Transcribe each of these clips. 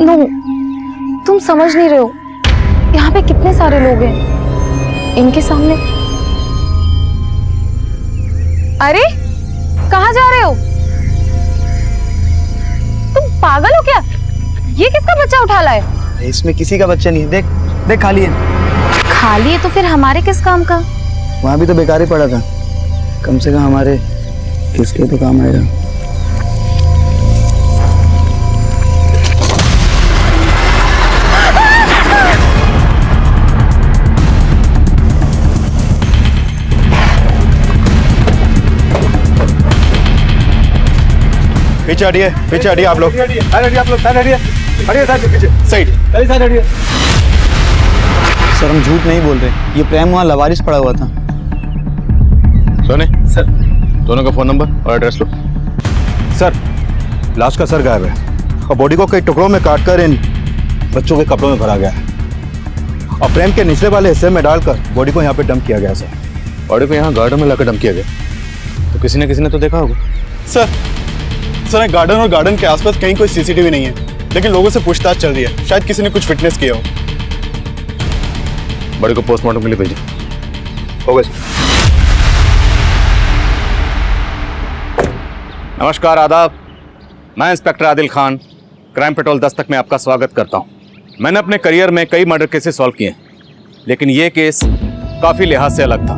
No, तुम समझ नहीं रहे हो, यहाँ पे कितने सारे लोग हैं इनके सामने। अरे कहाँ जा रहे हो? तुम पागल हो क्या? ये किसका बच्चा उठा लाए? इसमें किसी का बच्चा नहीं है। देख देख, खाली है। खाली है तो फिर हमारे किस काम का? वहां भी तो बेकार ही पड़ा था, कम से कम हमारे किसके तो काम आएगा। पीछे हटिए आप लोग। सर हम झूठ नहीं बोल रहे, ये प्रेम वहाँ लवारिस पड़ा हुआ था। सोने सर, दोनों का फोन नंबर और एड्रेस लो। सर, लाश का सर गायब है और बॉडी को कई टुकड़ों में काटकर इन बच्चों के कपड़ों में भरा गया है और फ्रेम के निचले वाले हिस्से में डालकर बॉडी को यहाँ पे डंप किया गया। सर, बॉडी को यहाँ गार्डन में लाकर डंप किया गया, तो किसी ने तो देखा होगा। सर गार्डन और गार्डन के आसपास कहीं कोई सीसीटीवी नहीं है, लेकिन लोगों से पूछताछ चल रही है, शायद किसी ने कुछ फिटनेस किया हो। बॉडी को पोस्टमार्टम के लिए भेजिए। हो गया। नमस्कार, आदाब। मैं inspector Adil Khan, crime petrol Dastak में आपका स्वागत करता हूं। मैंने अपने करियर में कई मर्डर केसेस सॉल्व किए, लेकिन यह केस काफी लिहाज से अलग था।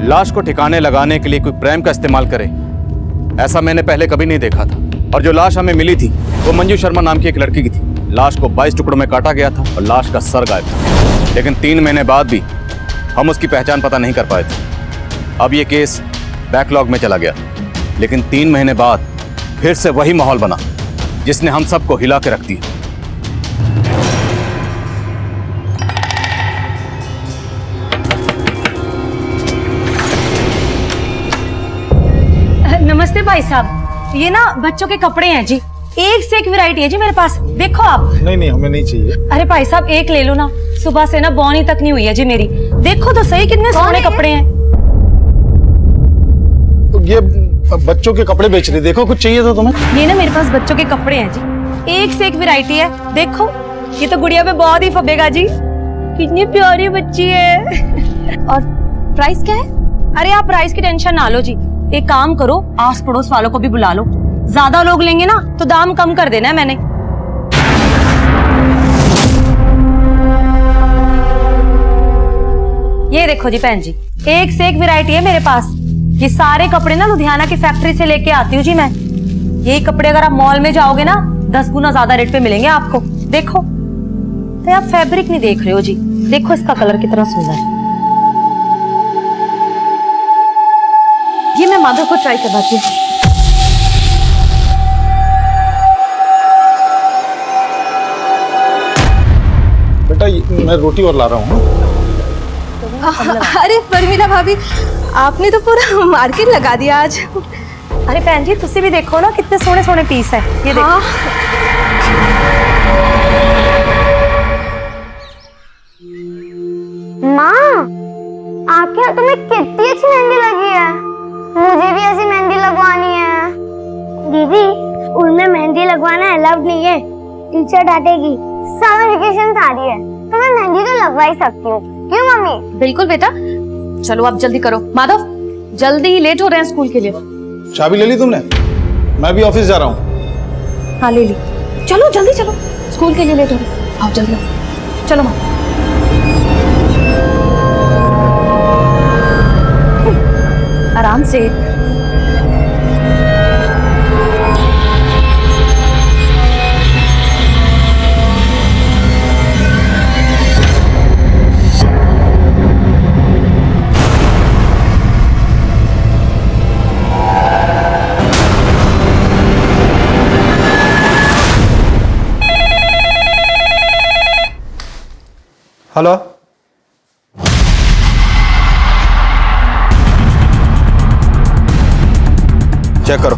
लाश को ठिकाने लगाने के लिए कोई प्रेम का इस्तेमाल करे, ऐसा मैंने पहले कभी नहीं देखा था। और जो लाश हमें मिली थी वो मंजू शर्मा नाम की एक लड़की की थी। लाश को 22 टुकड़ों में काटा गया था और लाश का सर गायब था, लेकिन 3 महीने बाद भी हम उसकी पहचान पता नहीं कर पाए थे। अब ये केस बैकलॉग में चला गया, लेकिन 3 महीने बाद फिर से वही माहौल बना जिसने हम सबको हिला के रख दिया। नमस्ते भाई साहब, ये ना बच्चों के कपड़े हैं जी, एक से एक वैरायटी है जी मेरे पास, देखो आप। नहीं हमें नहीं चाहिए। अरे भाई साहब एक ले लो ना, सुबह से ना बौनी तक नहीं हुई है जी मेरी, देखो तो सही कितने सोने कपड़े हैं। तो ये बच्चों के कपड़े बेच रही, देखो कुछ चाहिए तो तुम्हें। ये ना मेरे पास बच्चों के कपड़े हैं जी, एक से एक वैरायटी है, देखो ये तो गुड़िया पे बहुत ही फबेगा जी, कितनी प्यारी बच्ची है। और प्राइस क्या है? अरे आप प्राइस की टेंशन ना लो जी, एक काम करो आस पड़ोस वालों को भी बुला लो, ज्यादा लोग लेंगे ना तो दाम कम कर देना है मैंने। ये देखो जी बहन जी, एक से एक वैरायटी है मेरे पास। ये सारे कपड़े ना लुधियाना की फैक्ट्री से लेके आती हूँ जी मैं। यही कपड़े अगर आप मॉल में जाओगे ना 10 गुना ज्यादा रेट पे मिलेंगे आपको। देखो तो आप फैब्रिक नहीं देख रहे हो जी, देखो इसका कलर कितना सुंदर है। ये मैं माधव को ट्राई करवाती हूँ। बेटा मैं रोटी और ला रहा हूँ। अरे परमीला भाभी, आपने तो पूरा मार्केट लगा दिया आज। अरे बहन जी तुसी भी देखो ना कितने सोने सोने पीस है, ये देखो। हाँ। माँ, आपके हाथों में कितनी अच्छी मेहंदी लगी है, मुझे भी ऐसी मेहंदी लगवानी है। दीदी स्कूल में मेहंदी लगवाना अलाउड नहीं है, टीचर डांटेगी। समर वेकेशन आ रही है तो मैं मेहंदी तो लगवा ही सकती हूँ, क्यों मम्मी? बिल्कुल बेटा, चलो आप जल्दी करो। माधव जल्दी, लेट हो रहे हैं स्कूल के लिए। चाबी ले ली तुमने? मैं भी ऑफिस जा रहा हूँ। हाँ ले ली, चलो जल्दी चलो, स्कूल के लिए लेट हो रहे। आओ जल्दी आओ, चलो माधव। आराम से। हेलो, चेक करो।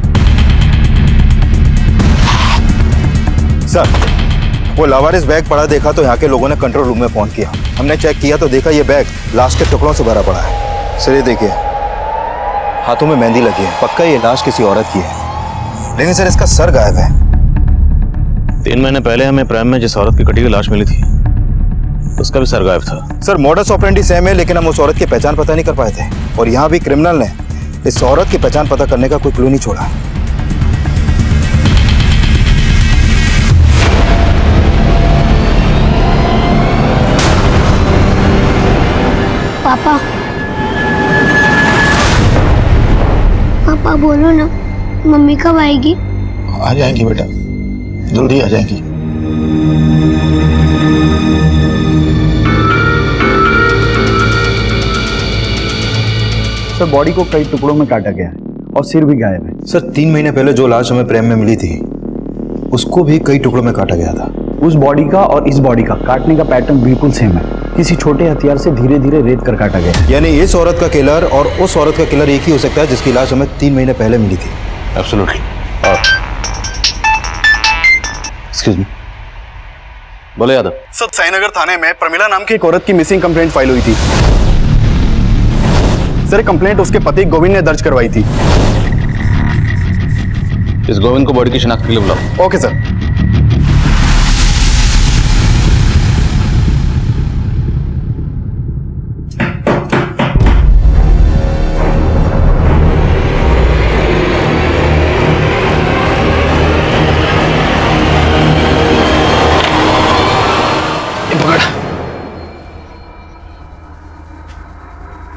सर, वो लावारिस बैग पड़ा देखा तो यहाँ के लोगों ने कंट्रोल रूम में फोन किया। हमने चेक किया तो देखा ये बैग लाश के टुकड़ों से भरा पड़ा है। सर ये देखिए, हाथों में मेहंदी लगी है, पक्का ये लाश किसी औरत की है, लेकिन सर इसका सर गायब है। 3 महीने पहले हमें प्राइम में जिस औरत की कटी हुई लाश मिली थी उसका भी सर गायब था। सर मॉडस ऑपरेंडी सेम है, लेकिन हम उस औरत की पहचान पता नहीं कर पाए थे। और यहाँ भी क्रिमिनल ने इस औरत की पहचान पता करने का कोई क्लू नहीं छोड़ा। पापा पापा बोलो ना, मम्मी कब आएगी? आ जाएंगी बेटा, जल्दी आ जाएंगी। सर बॉडी को कई टुकड़ों में काटा गया है और सिर भी गायब है। सर 3 महीने पहले जो लाश हमें प्रेम में मिली थी उसको भी कई टुकड़ों में काटा गया था। उस बॉडी का और इस बॉडी का काटने का पैटर्न बिल्कुल सेम है। किसी छोटे हथियार से धीरे धीरे रेत कर काटा गया है। यानी इस औरत का किलर और उस औरत का किलर एक ही हो सकता है जिसकी लाश हमें 3 महीने पहले मिली थी। एब्सोल्युटली। एक्सक्यूज मी, बोले यादव। सर साईनगर थाने में प्रमिला नाम की एक औरत की मिसिंग कंप्लेंट फाइल हुई थी। सर कंप्लेंट उसके पति गोविंद ने दर्ज करवाई थी। इस गोविंद को बॉडी की शिनाख्त के लिए बुलाओ। Okay sir.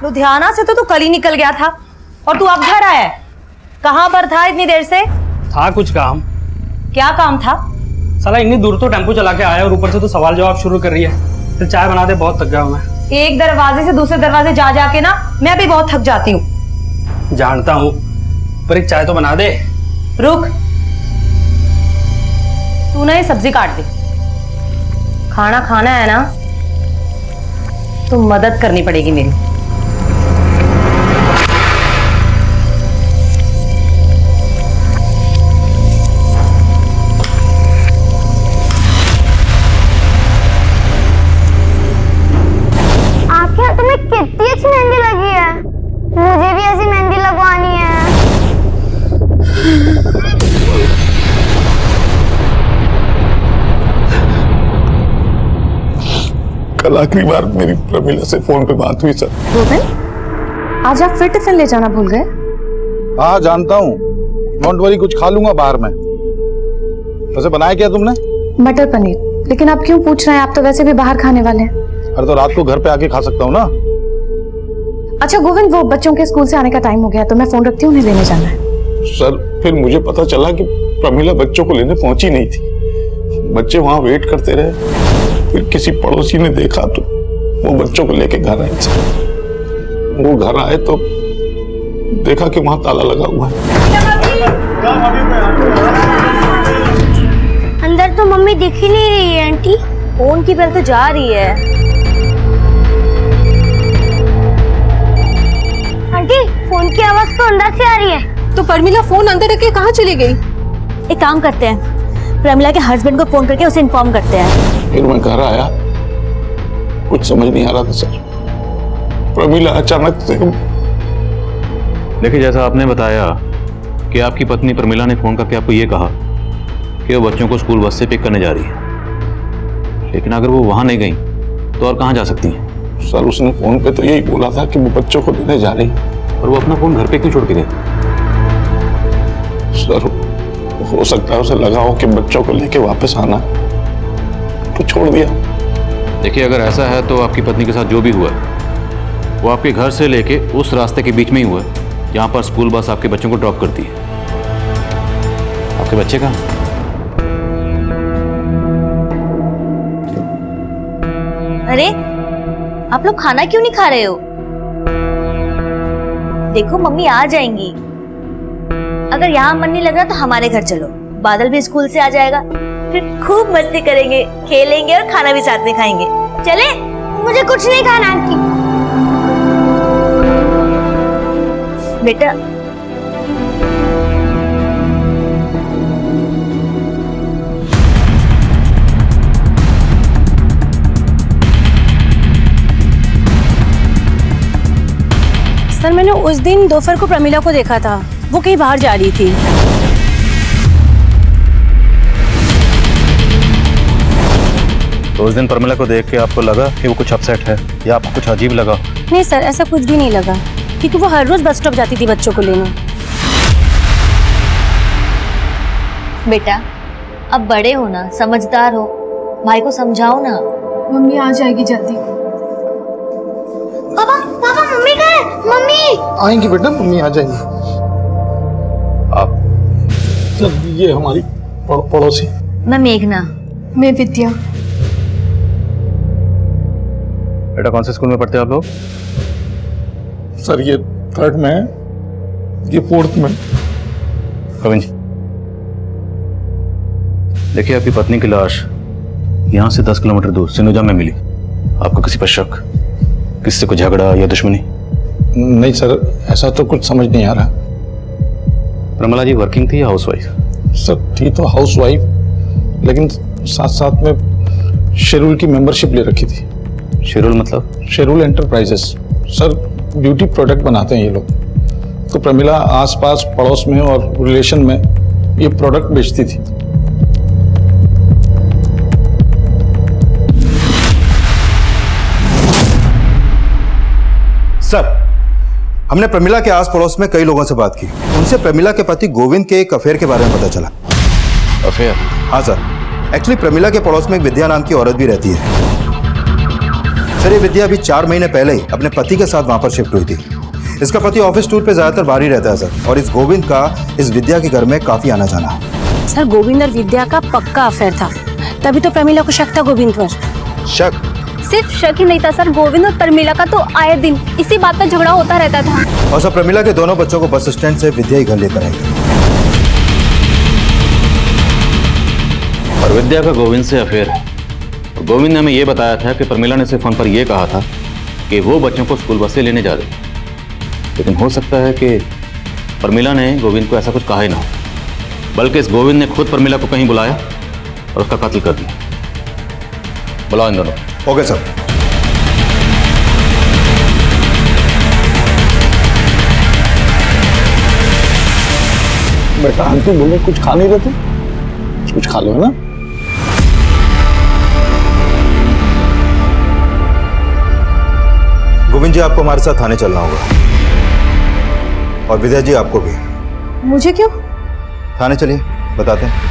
लुधियाना से तो तू कल ही निकल गया था और तू अब घर आया है। कहाँ पर था इतनी देर से? था कुछ काम। क्या काम था? साला इतनी दूर तो टेम्पो चला के आया और ऊपर से तो सवाल जवाब शुरू कर रही है। फिर चाय बना दे, बहुत थक गया हूं मैं। एक दरवाजे से दूसरे दरवाजे जा जाके ना मैं भी बहुत थक जाती हूँ। जानता हूँ, पर एक चाय तो बना दे। रुक, तू ना ये सब्जी काट दे। खाना खाना है ना तो मदद करनी पड़ेगी मेरी। कितनी अच्छी मेहंदी लगी है, मुझे भी ऐसी मेहंदी लगवानी है। कल आखिरी बार मेरी प्रमिला से फोन पे बात हुई सर। गोविंद, आज आप फिर टिफिन ले जाना भूल गए? हाँ जानता हूँ, डोंट वरी, कुछ खा लूंगा बाहर में। वैसे बनाया क्या तुमने? मटर पनीर। लेकिन आप क्यों पूछ रहे हैं? आप तो वैसे भी बाहर खाने वाले हैं। अरे तो रात को घर पे आके खा सकता हूँ ना। अच्छा गोविंद, वो बच्चों के स्कूल से आने का टाइम हो गया तो मैं फोन रखती हूँ, उन्हें लेने जाना है। सर फिर मुझे पता चला कि प्रमिला बच्चों को लेने पहुंची नहीं थी। बच्चे वहां वेट करते रहे, फिर किसी पड़ोसी ने देखा तो वो बच्चों को लेके घर आए। वो घर आए तो देखा कि वहां ताला लगा हुआ है। अंदर तो मम्मी दिख ही नहीं रही है आंटी। फोन की बेल तो जा रही है। आंटी फोन की आवाज तो अंदर से आ रही है। तो प्रमिला फोन अंदर रख के कहाँ चली गई? एक काम करते हैं, प्रमिला के हस्बैंड को फोन करके उसे इन्फॉर्म करते हैं। फिर मैं घर आया, कुछ समझ नहीं आ रहा था सर। प्रमिला अचानक से। देखिए, जैसा आपने बताया कि आपकी पत्नी प्रमिला ने फोन करके आपको ये कहा कि वो बच्चों को स्कूल बस से पिक करने जा रही है, लेकिन अगर वो वहां नहीं गई तो और कहाँ जा सकती हैं? सर उसने फोन पे तो यही बोला था कि वो बच्चों को लेने जा रही है। और वो अपना फोन घर पे क्यों छोड़ के गई? सर हो सकता है उसे लगा हो कि बच्चों को लेके वापस आना, तो छोड़ दिया। देखिए, अगर ऐसा है तो आपकी पत्नी के साथ जो भी हुआ है वो आपके घर से लेके उस रास्ते के बीच में ही हुआ है जहाँ पर स्कूल बस आपके बच्चों को ड्रॉप करती है। आपके बच्चे कहाँ? अरे आप लोग खाना क्यों नहीं खा रहे हो? देखो मम्मी आ जाएंगी। अगर यहाँ मन नहीं लग रहा तो हमारे घर चलो, बादल भी स्कूल से आ जाएगा, फिर खूब मस्ती करेंगे, खेलेंगे और खाना भी साथ में खाएंगे। चले? मुझे कुछ नहीं खाना आंटी। बेटा सर, मैंने उस दिन दोपहर को प्रमिला को देखा था, वो कहीं बाहर जा रही थी। तो उस दिन प्रमिला को देख के आपको लगा कि वो कुछ अपसेट है या आपको कुछ अजीब लगा? नहीं सर, ऐसा कुछ भी नहीं लगा, क्योंकि वो हर रोज बस स्टॉप जाती थी बच्चों को लेने। बेटा अब बड़े हो ना, समझदार हो, भाई को समझाओ ना। मम्मी आ जाएगी जल्दी। पापा पापा मम्मी कहाँ है? मम्मी आएंगी बेटा, मम्मी आ जाएंगी। आप सर, ये हमारी पड़ोसी। मैं मेघना। मैं विद्या। बेटा कौन से स्कूल में पढ़ते हो आप लोग? सर ये 3rd में है, ये 4th में। कविन जी, देखिए आपकी पत्नी की लाश यहाँ से 10 किलोमीटर दूर सिनुजा में मिली। आपको किसी पर शक, किसी से कोई झगड़ा या दुश्मनी? नहीं सर, ऐसा तो कुछ समझ नहीं आ रहा। प्रमिला जी वर्किंग थी या हाउसवाइफ? सर थी तो हाउसवाइफ, लेकिन साथ साथ में शेरूल की मेंबरशिप ले रखी थी। शेरूल मतलब? शेरूल एंटरप्राइजेस। सर ब्यूटी प्रोडक्ट बनाते हैं ये लोग। तो प्रमिला आसपास पड़ोस में और रिलेशन में ये प्रोडक्ट बेचती थी। सर, हमने प्रमिला के आस पड़ोस में कई लोगों से बात की। उनसे प्रमिला के पति गोविंद के एक अफेयर के बारे में पता चला। अफेयर? हाँ सर, एक्चुअली प्रमिला के पड़ोस में एक विद्या नाम की औरत भी रहती है। सर ये विद्या अभी 4 महीने पहले ही अपने पति के साथ वहां पर शिफ्ट हुई थी। इसका पति ऑफिस टूर पे ज्यादातर बाहर ही रहता है सर, और इस गोविंद का इस विद्या के घर में काफी आना जाना है। सर गोविंद और विद्या का पक्का अफेयर था, तभी तो प्रमिला को शक था गोविंद पर। शक? सिर्फ शक ही नहीं था सर, गोविंद और प्रमिला का तो आए दिन इसी बात पर झगड़ा होता रहता था। और सर प्रमिला के दोनों बच्चों को बस स्टैंड से विद्या ही घर लेकर आई। और विद्या का गोविंद से अफेयर है। और गोविंद ने हमें यह बताया था कि प्रमिला ने सिर्फ फोन पर यह कहा था कि वो बच्चों को स्कूल बस से लेने जा रहे। लेकिन हो सकता है कि प्रमिला ने गोविंद को ऐसा कुछ कहा ही ना हो, बल्कि इस गोविंद ने खुद प्रमिला को कहीं बुलाया और उसका कत्ल कर दिया। बुलाओ इन दोनों। Okay sir. बेटा आंटी बोले कुछ खा नहीं रहे थे, कुछ खा लो ना। गोविंद जी आपको हमारे साथ थाने चलना होगा, और विद्या जी आपको भी। मुझे क्यों? थाने चलिए, बताते हैं।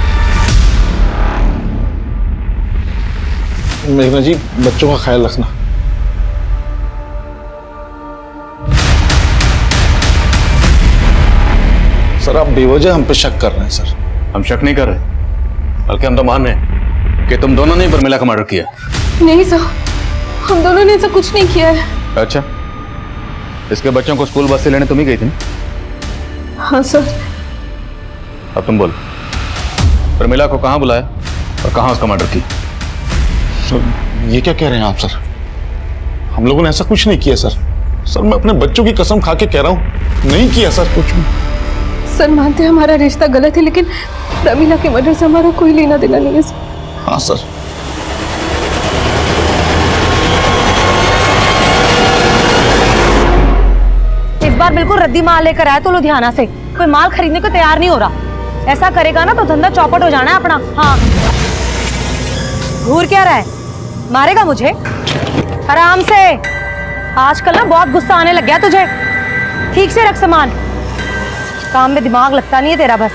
मेघना जी बच्चों का ख्याल रखना। सर आप बेवजह हम पे शक कर रहे हैं सर। हम शक नहीं कर रहे, बल्कि हम तो मान रहे हैं कि तुम दोनों ने ही प्रमिला का मर्डर किया। नहीं सर, हम दोनों ने ऐसा कुछ नहीं किया है। अच्छा, इसके बच्चों को स्कूल बस से लेने तुम ही गई थी ना? हाँ सर। अब तुम बोलो, प्रमिला को कहाँ बुलाया और कहाँ उसका मर्डर किया? सर ये क्या कह रहे हैं आप सर? हम लोगों ने ऐसा कुछ नहीं किया सर। सर मैं अपने बच्चों की कसम खा के कह रहा हूँ, नहीं किया सर कुछ भी। सर मानते हैं हमारा रिश्ता गलत है, लेकिन प्रमिला के मर्डर से हमारा कोई लेना देना नहीं है सर। हाँ सर। इस बार बिल्कुल रद्दी माल लेकर आया तो लुधियाना से, कोई माल खरीदने को तैयार नहीं हो रहा। ऐसा करेगा ना तो धंधा चौपट हो जाना है अपना। हाँ, घूर क्या रहा है? मारेगा मुझे? आराम से। आजकल ना बहुत गुस्सा आने लग गया तुझे। ठीक से रख सामान, काम में दिमाग लगता नहीं है तेरा बस।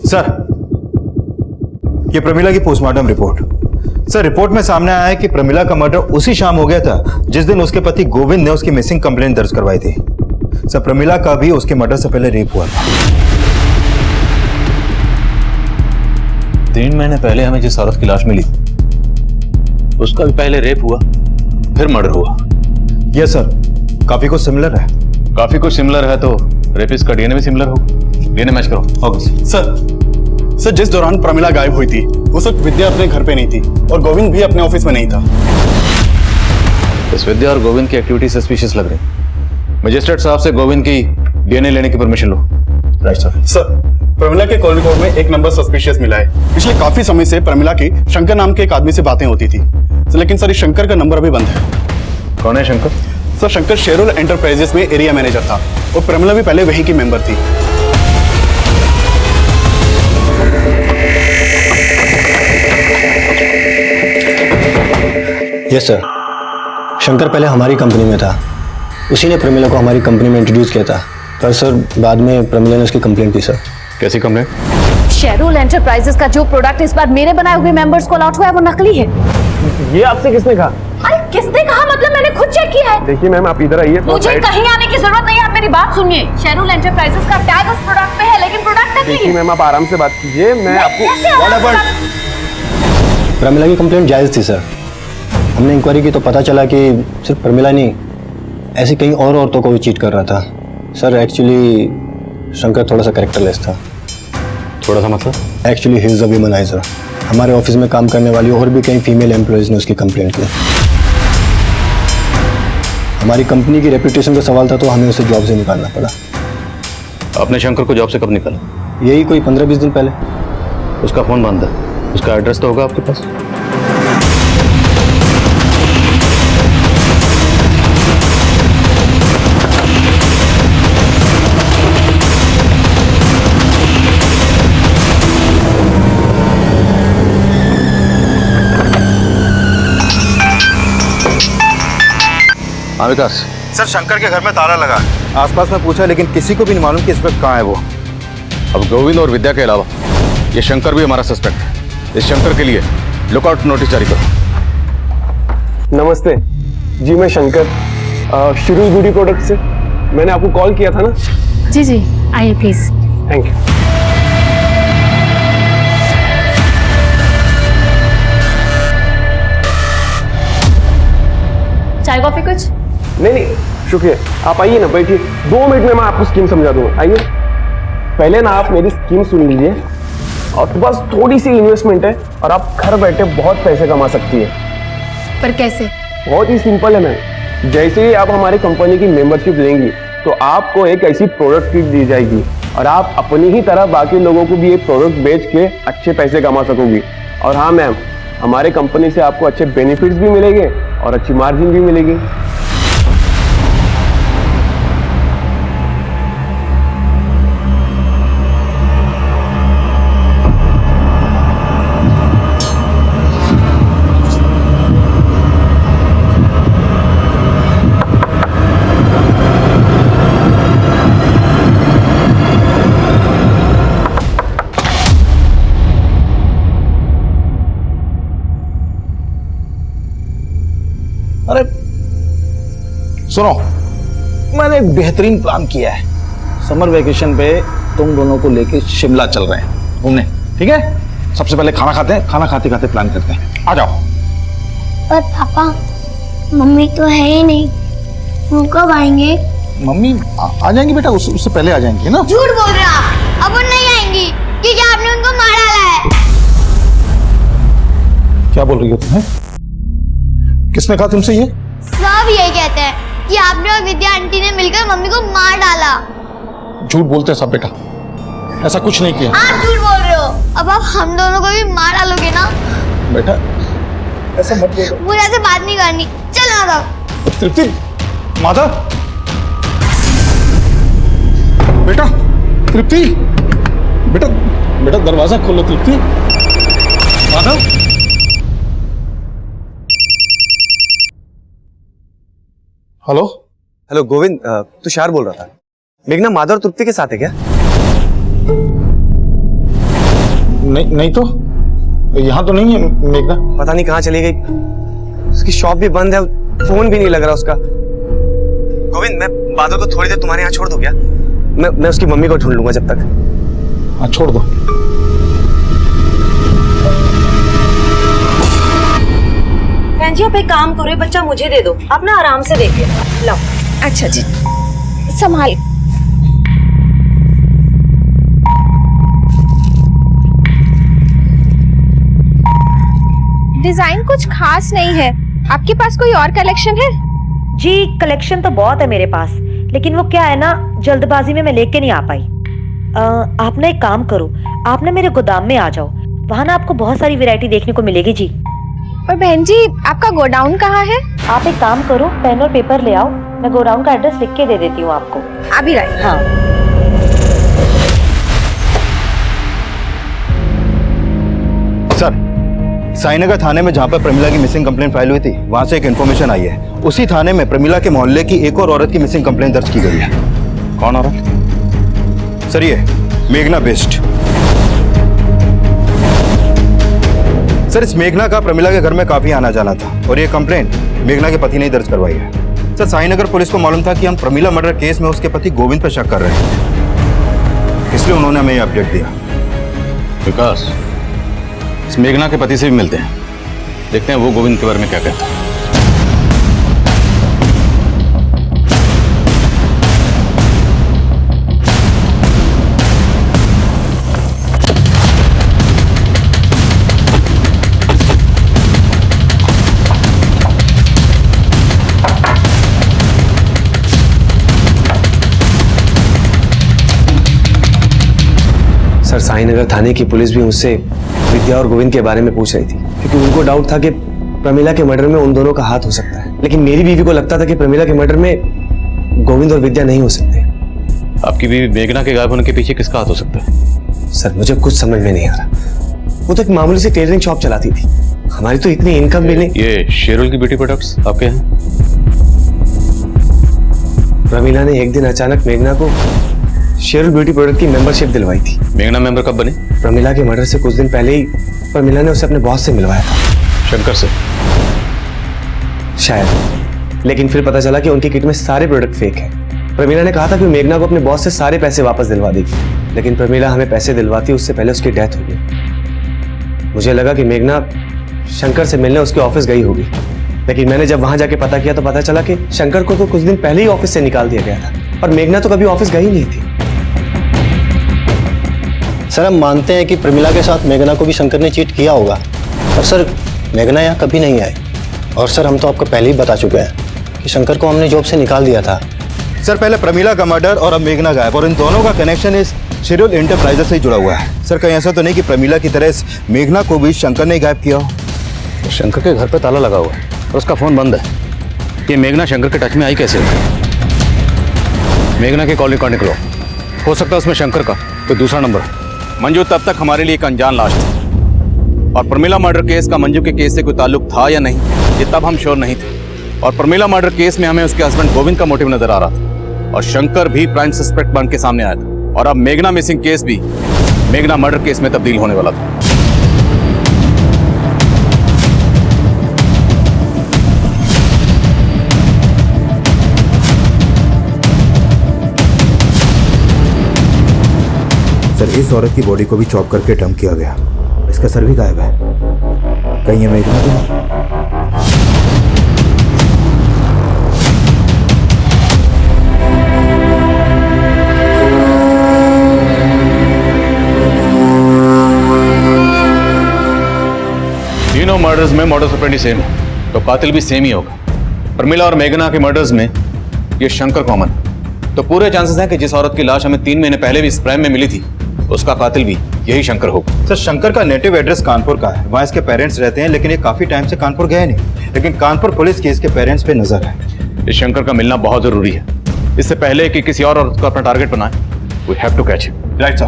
सर ये प्रमिला की पोस्टमार्टम रिपोर्ट। सर रिपोर्ट में सामने आया है कि प्रमिला का मर्डर उसी शाम हो गया था जिस दिन उसके पति गोविंद ने उसकी मिसिंग कंप्लेंट दर्ज करवाई थी। सर प्रमिला का भी उसके मर्डर से पहले रेप हुआ था। 3 महीने पहले हमें जिस औरत की लाश मिली उसका भी पहले रेप हुआ, फिर मर्डर हुआ। यस सर, काफी कुछ सिमिलर है। काफी कुछ सिमिलर है तो रेपिस्ट का डीएनए भी सिमिलर हो। डीएनए मैच करो। ओके सर जिस दौरान प्रमिला गायब हुई थी उस वक्त विद्या अपने घर पे नहीं थी और गोविंद भी अपने ऑफिस में नहीं था। इस विद्या और गोविंद की एक्टिविटी सस्पिशियस लग रही। मजिस्ट्रेट साहब से गोविंद की डीएनए लेने की परमिशन लो। Right sir. सर प्रमिला के कॉल रिकॉर्ड में एक नंबर सस्पिशियस मिला है। पिछले काफी समय से प्रमिला की शंकर नाम के एक आदमी से बातें होती थी। लेकिन सर इस शंकर का नंबर अभी बंद है। कौन है शंकर? सर शंकर शेरुल एंटरप्राइजेस में एरिया मैनेजर था और प्रमिला भी पहले वहीं की मेंबर थी। यस सर, शंकर पहले हमारी कंपनी में था, उसी ने प्रमिला को हमारी कंपनी में इंट्रोड्यूस किया था, पर सर बाद में प्रमिला ने उसकी कंप्लेंट की सर। कैसी कंप्लेंट? शेरुल एंटरप्राइजेस का जो प्रोडक्ट इस बार मेरे बनाए हुए मेंबर्स को अलॉट हुआ है वो नकली है। ये आपसे किसने कहा? अरे किसने कहा मतलब, मैंने खुद चेक किया है। देखिए मैम, आप इधर आइए। मुझे कहीं आने की जरूरत नहीं है, आप मेरी बात सुनिए। शेरुल एंटरप्राइजेस का टैग उस प्रोडक्ट पे है लेकिन प्रोडक्ट नकली है। देखिए मैम, आप आराम से बात कीजिए, मैं आपको प्रमिला की कंप्लेंट जायज थी सर। हमने इंक्वायरी की तो पता चला कि सिर्फ प्रमिला नहीं, ऐसी कई और औरतों को भी चीट कर रहा था सर। एक्चुअली शंकर थोड़ा सा कैरेक्टरलेस था। थोड़ा सा मतलब? Actually he is a womaniser. हमारे ऑफिस में काम करने वाली और भी कई फीमेल एम्प्लॉयज ने उसकी कंप्लेंट की। हमारी कंपनी की रेपुटेशन का सवाल था तो हमें उसे जॉब से निकालना पड़ा। आपने शंकर को जॉब से कब निकाला? यही कोई 15-20 दिन पहले। उसका फोन बंद है, उसका एड्रेस तो होगा आपके पास? हाँ विकास। सर शंकर के घर में ताला लगा है। आसपास में पूछा लेकिन किसी को भी नहीं मालूम कि इस वक्त कहाँ है वो। अब गोविंद और विद्या के अलावा ये शंकर भी हमारा सस्पेक्ट है। इस शंकर के लिए लुकआउट नोटिस जारी करो। नमस्ते जी, मैं शंकर शेरुल ब्यूटी प्रोडक्ट से। मैंने आपको कॉल किया था ना? जी जी, आइए प्लीज। Thank you. चाय कॉफी कुछ? नहीं, शुक्रिया। आप आइए ना, बैठिए। 2 मिनट में मैं आपको स्कीम समझा दूंगा। आइए। पहले ना आप मेरी स्कीम सुन लीजिए, और बस थोड़ी सी इन्वेस्टमेंट है और आप घर बैठे बहुत पैसे कमा सकती है। पर कैसे? बहुत ही सिंपल है मैम। जैसे ही आप हमारी कंपनी की मेंबरशिप लेंगी तो आपको एक ऐसी प्रोडक्ट किट दी जाएगी और आप अपनी ही तरह बाकी लोगों को भी ये प्रोडक्ट बेच के अच्छे पैसे कमा सकोगी। और हाँ मैम, हमारे कंपनी से आपको अच्छे बेनिफिट्स भी मिलेंगे और अच्छी मार्जिन भी मिलेगी। अरे सुनो, मैंने एक बेहतरीन प्लान किया है। समर वेकेशन पे तुम दोनों को लेके शिमला चल रहे हैं घूमने, ठीक है? सबसे पहले खाना खाते हैं, खाना खाते खाते प्लान करते हैं। आ जाओ। पर पापा, मम्मी तो है ही नहीं, वो कब आएंगे? मम्मी आ जाएंगी बेटा, उससे पहले आ जाएंगी ना। झूठ बोल रहे आप, अब वो नहीं आएंगी क्योंकि आपने उनको मार डाला है। क्या बोल रही हो तुम्हें? किसने कहा तुमसे ये? सब यही कहते हैं कि आपने और विद्या आंटी ने मिलकर मम्मी को मार डाला। झूठ बोलते हैं सब बेटा, ऐसा कुछ नहीं किया। आप झूठ बोल रहे हो। अब आप हम दोनों को भी मार डालोगे ना? बेटा ऐसा मत बोलो। मुझे ऐसे बात नहीं करनी। चलो ना। तृप्ति, माधव, बेटा तृप्ति, बेटा बेटा दरवाजा खोलो तृप्ति। माधव, हेलो। हेलो गोविंद, तुषार बोल रहा था। मेघना माधव और तृप्ति के साथ है क्या? नहीं तो यहाँ तो नहीं है मेघना। पता नहीं कहाँ चली गई। उसकी शॉप भी बंद है, फोन भी नहीं लग रहा उसका। गोविंद, मैं माधव को थोड़ी देर तुम्हारे यहाँ छोड़ दूं क्या? मैं उसकी मम्मी को ढूंढ लूंगा जब तक। हाँ छोड़ दो। बहन जी, आप एक काम करो, ये बच्चा मुझे दे दो, आप ना आराम से देखिए। लो। अच्छा जी, संभाल। डिजाइन कुछ खास नहीं है, आपके पास कोई और कलेक्शन है? जी कलेक्शन तो बहुत है मेरे पास, लेकिन वो क्या है ना, जल्दबाजी में मैं लेके नहीं आ पाई। आप ना एक काम करो, आप ना मेरे गोदाम में आ जाओ, वहाँ ना आपको बहुत सारी वैरायटी देखने को मिलेगी जी। पर बहन जी आपका गोडाउन कहाँ है? आप एक काम करो, पेन और पेपर ले आओ, मैं गोडाउन का एड्रेस लिख के दे देती हूँ आपको। अभी लाइए। हाँ। सर, साईनगर थाने में जहाँ पर प्रमिला की मिसिंग कंप्लेंट फाइल हुई थी, वहाँ से एक इन्फॉर्मेशन आई है। उसी थाने में प्रमिला के मोहल्ले की एक और औरत की मिसिंग कंप्लेंट दर्ज की गई है। कौन औरत? सर, ये मेघना बेस्ट। सर, इस मेघना का प्रमिला के घर में काफी आना जाना था और ये कंप्लेंट मेघना के पति ने दर्ज करवाई है। सर, साईनगर पुलिस को मालूम था कि हम प्रमिला मर्डर केस में उसके पति गोविंद पर शक कर रहे हैं, इसलिए उन्होंने हमें ये अपडेट दिया। विकास, इस मेघना के पति से भी मिलते हैं, देखते हैं वो गोविंद के बारे में क्या कहता है। सर, साईनगर थाने की पुलिस भी मुझसे विद्या और गोविंद के बारे में पूछ रही थी, क्योंकि उनको डाउट था कि प्रमिला के मर्डर में उन दोनों का हाथ हो सकता है। लेकिन मेरी बीवी को लगता था कि प्रमिला के मर्डर में गोविंद और विद्या नहीं हो सकते। आपकी बीवी मेघना के गायब होने के पीछे किसका हाथ हो सकता है? सर, मुझे कुछ समझ में नहीं आ रहा। वो तो एक मामूली सी टेलरिंग शॉप चलाती थी, हमारी तो इतनी इनकम भी नहीं। ये शेरुल की ब्यूटी प्रोडक्ट्स आपके हैं? प्रमिला ने एक दिन अचानक मेघना को शेरुल ब्यूटी प्रोडक्ट की मेंबरशिप दिलवाई थी। मेघना मेंबर कब बनी? प्रमिला के मर्डर से कुछ दिन पहले ही प्रमिला ने उसे अपने बॉस से मिलवाया था। शंकर से? शायद, लेकिन फिर पता चला कि उनकी किट में सारे प्रोडक्ट फेक है। प्रमिला ने कहा था कि मेघना को अपने बॉस से सारे पैसे वापस दिलवा देगी, लेकिन प्रमिला हमें पैसे दिलवाती उससे पहले उसकी डेथ हो गई। मुझे लगा कि मेघना शंकर से मिलने उसके ऑफिस गई होगी, लेकिन मैंने जब वहां जाके पता किया तो पता चला कि शंकर को तो कुछ दिन पहले ही ऑफिस से निकाल दिया गया था और मेघना तो कभी ऑफिस गई नहीं थी। सर, हम मानते हैं कि प्रमिला के साथ मेघना को भी शंकर ने चीट किया होगा, पर सर मेघना यहाँ कभी नहीं आई। और सर, हम तो आपको पहले ही बता चुके हैं कि शंकर को हमने जॉब से निकाल दिया था। सर, पहले प्रमिला का मर्डर और अब मेघना गायब, और इन दोनों का कनेक्शन इस शेरुल एंटरप्राइजेस से ही जुड़ा हुआ है। सर, कहीं ऐसा तो नहीं कि प्रमिला की तरह इस मेघना को भी शंकर ने गायब किया हो? शंकर के घर पे ताला लगा हुआ है और उसका फोन बंद है। ये मेघना शंकर के टच में आई कैसे? मेघना की कॉल रिकॉर्ड निकलो, हो सकता है उसमें शंकर का कोई दूसरा नंबर। मंजू तब तक हमारे लिए एक अनजान लाश थी, और प्रमिला मर्डर केस का मंजू के केस से कोई ताल्लुक था या नहीं, ये तब हम श्योर नहीं थे। और प्रमिला मर्डर केस में हमें उसके हस्बैंड गोविंद का मोटिव नजर आ रहा था, और शंकर भी प्राइम सस्पेक्ट बन के सामने आया था। और अब मेघना मिसिंग केस भी मेघना मर्डर केस में तब्दील होने वाला था। सर, इस औरत की बॉडी को भी चॉप करके डंप किया गया, इसका सर भी गायब है। कहीं ये मेघना तो नहीं? तीनों मर्डर्स में मॉडस ऑपरेंडी सेम है, तो कातिल भी सेम ही होगा। प्रमिला और मेघना के मर्डर्स में ये शंकर कॉमन, तो पूरे चांसेस हैं कि जिस औरत की लाश हमें 3 महीने पहले भी इस प्राइम में मिली थी, उसका कातिल भी यही शंकर होगा। सर, शंकर का नेटिव एड्रेस कानपुर का है, वहाँ इसके पेरेंट्स रहते हैं, लेकिन ये काफी टाइम से कानपुर गए नहीं। लेकिन कानपुर पुलिस की इसके पेरेंट्स पे नजर है। इस शंकर का मिलना बहुत जरूरी है, इससे पहले कि किसी और औरत को अपना टारगेट बनाए। We have to catch him. Right sir.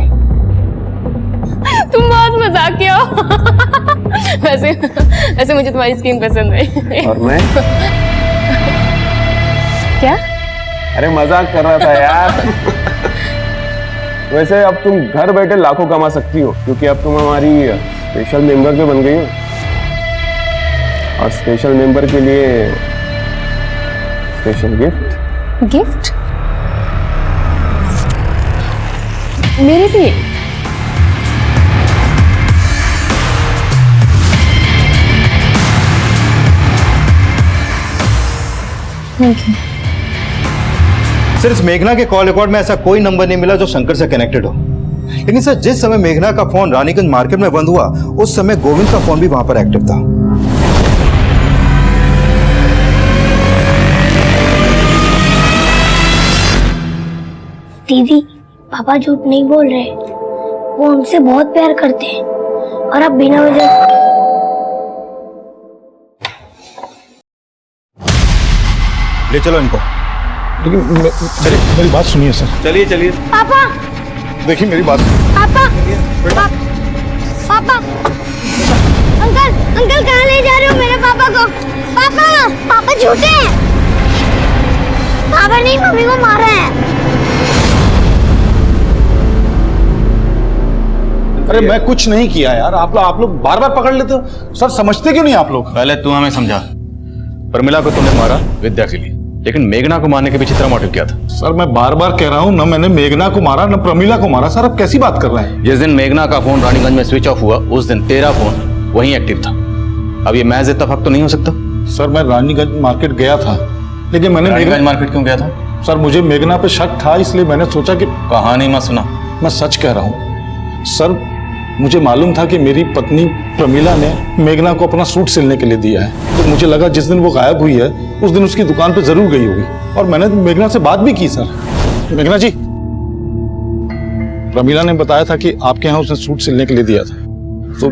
तुम बहुत मजाकिया हो। वैसे मुझे तुम्हारी स्किन पसंद है। और मैं क्या? अरे मजाक कर रहा था यार। वैसे अब तुम घर बैठे लाखों कमा सकती हो, क्योंकि अब तुम हमारी स्पेशल मेंबर भी बन गई हो। और स्पेशल मेंबर के लिए स्पेशल गिफ्ट। गिफ्ट? मेरे लिए? Thank you. सर, इस मेघना के कॉल रिकॉर्ड में ऐसा कोई नंबर नहीं मिला जो शंकर से कनेक्टेड हो। लेकिन सर, जिस समय मेघना का फोन रानीगंज मार्केट में बंद हुआ, उस समय गोविंद का फोन भी वहां पर एक्टिव था। दीदी, पापा झूठ नहीं बोल रहे, वो उनसे बहुत प्यार करते हैं और अब बिना वजह ले चलो इनको। लेकिन चलिए मेरी बात सुनिए सर। चलिए चलिए। पापा देखिए मेरी बात। पापा पापा अंकल अंकल कहाँ ले जा रहे हो मेरे पापा को? पापा पापा झूठे हैं। पापा नहीं मम्मी को मारा है। अरे मैं कुछ नहीं किया यार, आप लोग बार बार पकड़ लेते हो सर, समझते क्यों नहीं आप लोग? पहले तू हमें समझा। प्रमिला को तुमने मारा विद्या के लिए, लेकिन मेघना को मारने के पीछे तेरा मोटिव क्या था? सर मैं बार बार कह रहा हूँ, न मैंने मेघना को मारा न प्रमिला को मारा। सर आप कैसी बात कर रहे हैं? जिस दिन मेघना का फोन रानीगंज में स्विच ऑफ हुआ उस दिन तेरा फोन वहीं एक्टिव था। अब ये महज इत्तेफाक तो नहीं हो सकता? सर मैं रानीगंज मार्केट गया था, लेकिन मैंने रानीगंज मार्केट क्यों गया था? सर मुझे मेघना पे शक था, इसलिए मैंने सोचा कि कहानी मत सुना। मैं सच कह रहा हूँ सर, मुझे मालूम था कि मेरी पत्नी प्रमिला ने मेघना को अपना सूट सिलने के लिए दिया है, तो मुझे लगा जिस दिन वो गायब हुई है उस दिन उसकी दुकान पे जरूर गई होगी, और मैंने मेघना से बात भी की। सर मेघना जी, प्रमिला ने बताया था कि आपके यहाँ उसने सूट सिलने के लिए दिया था, तो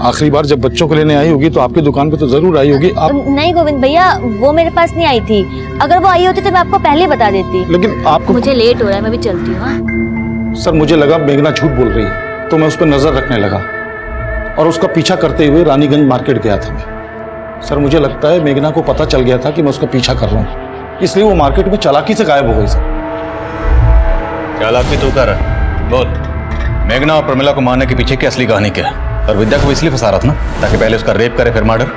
आखिरी बार जब बच्चों को लेने आई होगी तो आपकी दुकान पे तो जरूर आई होगी। आप नहीं गोविंद भैया, वो मेरे पास नहीं आई थी। अगर वो आई होती तो मैं आपको पहले बता देती। लेकिन आपको मुझे लेट हो रहा है, मैं भी चलती हूँ। सर मुझे लगा मेघना झूठ बोल रही है, तो मैं उस पर नजर रखने लगा और उसका पीछा करते हुए रानीगंज मार्केट गया था मैं। सर मुझे लगता है मेघना को पता चल गया था कि मैं उसका पीछा कर रहा हूँ, इसलिए वो मार्केट में चालाकी से गायब हो गई। सर चालाकी तू कर बोल, मेघना और प्रमिला को मारने के पीछे की असली कहानी क्या है? और विद्या को इसलिए फंसा रहा था ना ताकि पहले उसका रेप करे फिर मर्डर।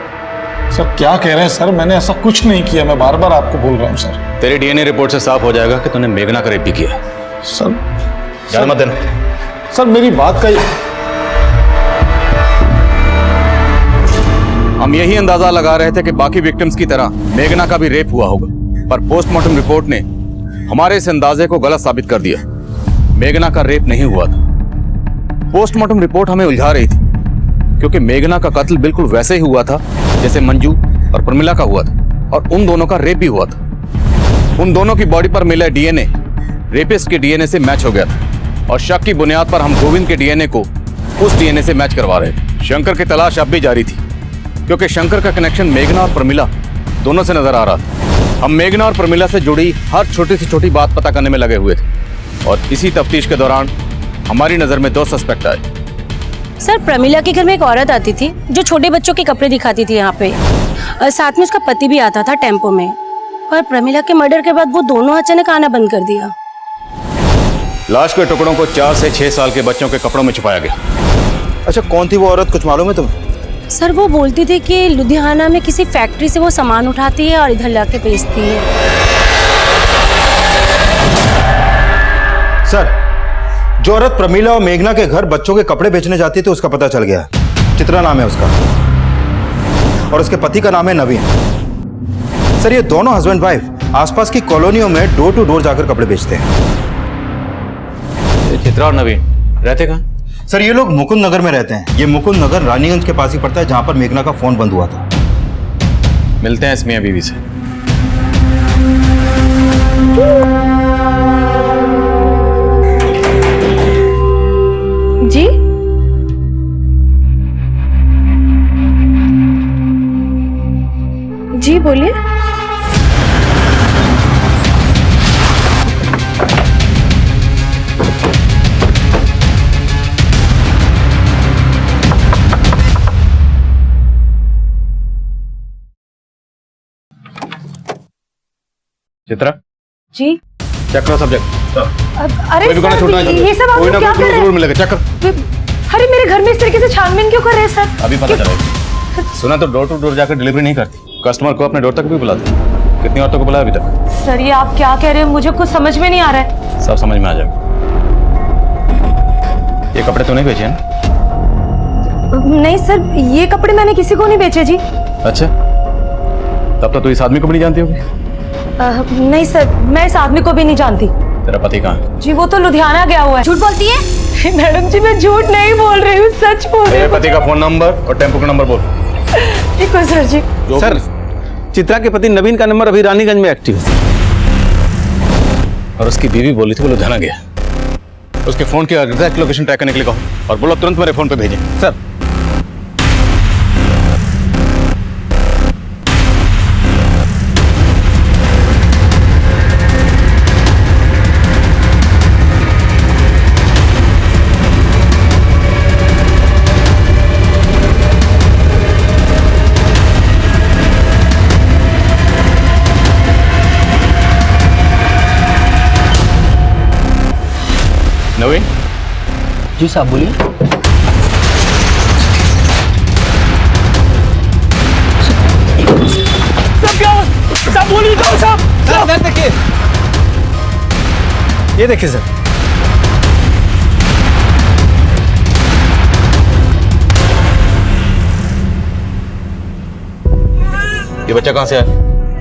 सर क्या कह रहे हैं सर, मैंने ऐसा कुछ नहीं किया, मैं बार बार आपको बोल रहा हूँ सर। तेरी डीएनए रिपोर्ट से साफ हो जाएगा कि तूने मेघना का रेप भी किया। सर जान मत देना। सर मेरी बात का हम यही अंदाजा लगा रहे थे कि बाकी विक्टिम्स की तरह मेघना का भी रेप हुआ होगा, पर पोस्टमार्टम रिपोर्ट ने हमारे इस अंदाजे को गलत साबित कर दिया। मेघना का रेप नहीं हुआ था। पोस्टमार्टम रिपोर्ट हमें उलझा रही थी क्योंकि मेघना का कत्ल बिल्कुल वैसे ही हुआ था जैसे मंजू और प्रमिला का हुआ था, और उन दोनों का रेप भी हुआ था। उन दोनों की बॉडी पर मिला डीएनए रेपिस्ट के डीएनए से मैच हो गया था, और शक की बुनियाद पर हम गोविंद के डीएनए को उस डीएनए से मैच करवा रहे थे। शंकर की तलाश अब भी जारी थी क्योंकि शंकर का कनेक्शन मेघना और प्रमिला दोनों से नजर आ रहा था। हम मेघना और प्रमिला से जुड़ी हर छोटी से छोटी बात पता करने में लगे हुए थे, और इसी तफ्तीश के दौरान हमारी नजर में 2 सस्पेक्ट आए। सर प्रमिला के घर में एक औरत आती थी जो छोटे बच्चों के कपड़े दिखाती थी यहाँ पे, और साथ में उसका पति भी आता था टेम्पो में। पर प्रमिला के मर्डर के बाद वो दोनों अचानक आना बंद कर दिया। लाश के टुकड़ों को 4 से 6 साल के बच्चों के कपड़ों में छुपाया गया। अच्छा कौन थी वो औरत, कुछ मालूम है तुम्हें? सर वो बोलती थी कि लुधियाना में किसी फैक्ट्री से वो सामान उठाती है और इधर लाके बेचती है। सर जो औरत प्रमिला और मेघना के घर बच्चों के कपड़े बेचने जाती थी उसका पता चल गया। चित्रा नाम है उसका, और उसके पति का नाम है नवीन। सर ये दोनों हस्बैंड वाइफ आसपास की कॉलोनियों में डोर टू डोर जाकर कपड़े बेचते हैं। चित्रा और नवीन रहते कहाँ? सर ये लोग मुकुंद नगर में रहते हैं। ये मुकुंद नगर रानीगंज के पास ही पड़ता है जहां पर मेघना का फोन बंद हुआ था। मिलते हैं इस मियां बीवी से। जी जी बोलिए। चित्रा जी चेक करो सब्जेक्ट। अरे कोई भी गाना छोड़ना सर, ये सब आप लोग क्या कर रहे जरूर मिलेगा। चेक कर। हैं? अरे मेरे घर में इस तरीके से छानबीन क्यों कर रहे हैं सर? अभी पता चलेगा। सुना तो डोर टू डोर जाकर डिलीवरी नहीं करती, कस्टमर को अपने डोर तक भी बुलाती। कितनी औरतों को बुलाया अभी तक? सर ये आप क्या कह रहे हैं, मुझे कुछ समझ में नहीं आ रहा है। सब समझ में आ जाएगा। ये कपड़े तो नहीं बेचे हैं? नहीं सर, ये कपड़े मैंने किसी को नहीं बेचे जी। अच्छा, तब तो तू इस आदमी को भी नहीं जानती होगी। नहीं सर, मैं इस आदमी को भी नहीं जानती। तेरा पति कहाँ है? जी वो तो लुधियाना गया हुआ है। झूठ बोलती है? मैडम जी मैं झूठ नहीं बोल रही हूँ, सच बोल रही तेरे हूँ। पति का फोन नंबर और टेम्पो का नंबर बोल। ठीक है सर जी। सर चित्रा के पति नवीन का नंबर अभी रानीगंज में एक्टिव है, और उसकी बीवी बोली थी वो लुधियाना गया। उसके फोन की एग्जैक्ट लोकेशन ट्रैक करने के लिए कहो और बोलो तुरंत मेरे फोन पे भेजें। सर। जी साहब बोलिए। साहब बोलिए साहब। सर देखिए, ये देखिए सर। ये बच्चा कहाँ से आया?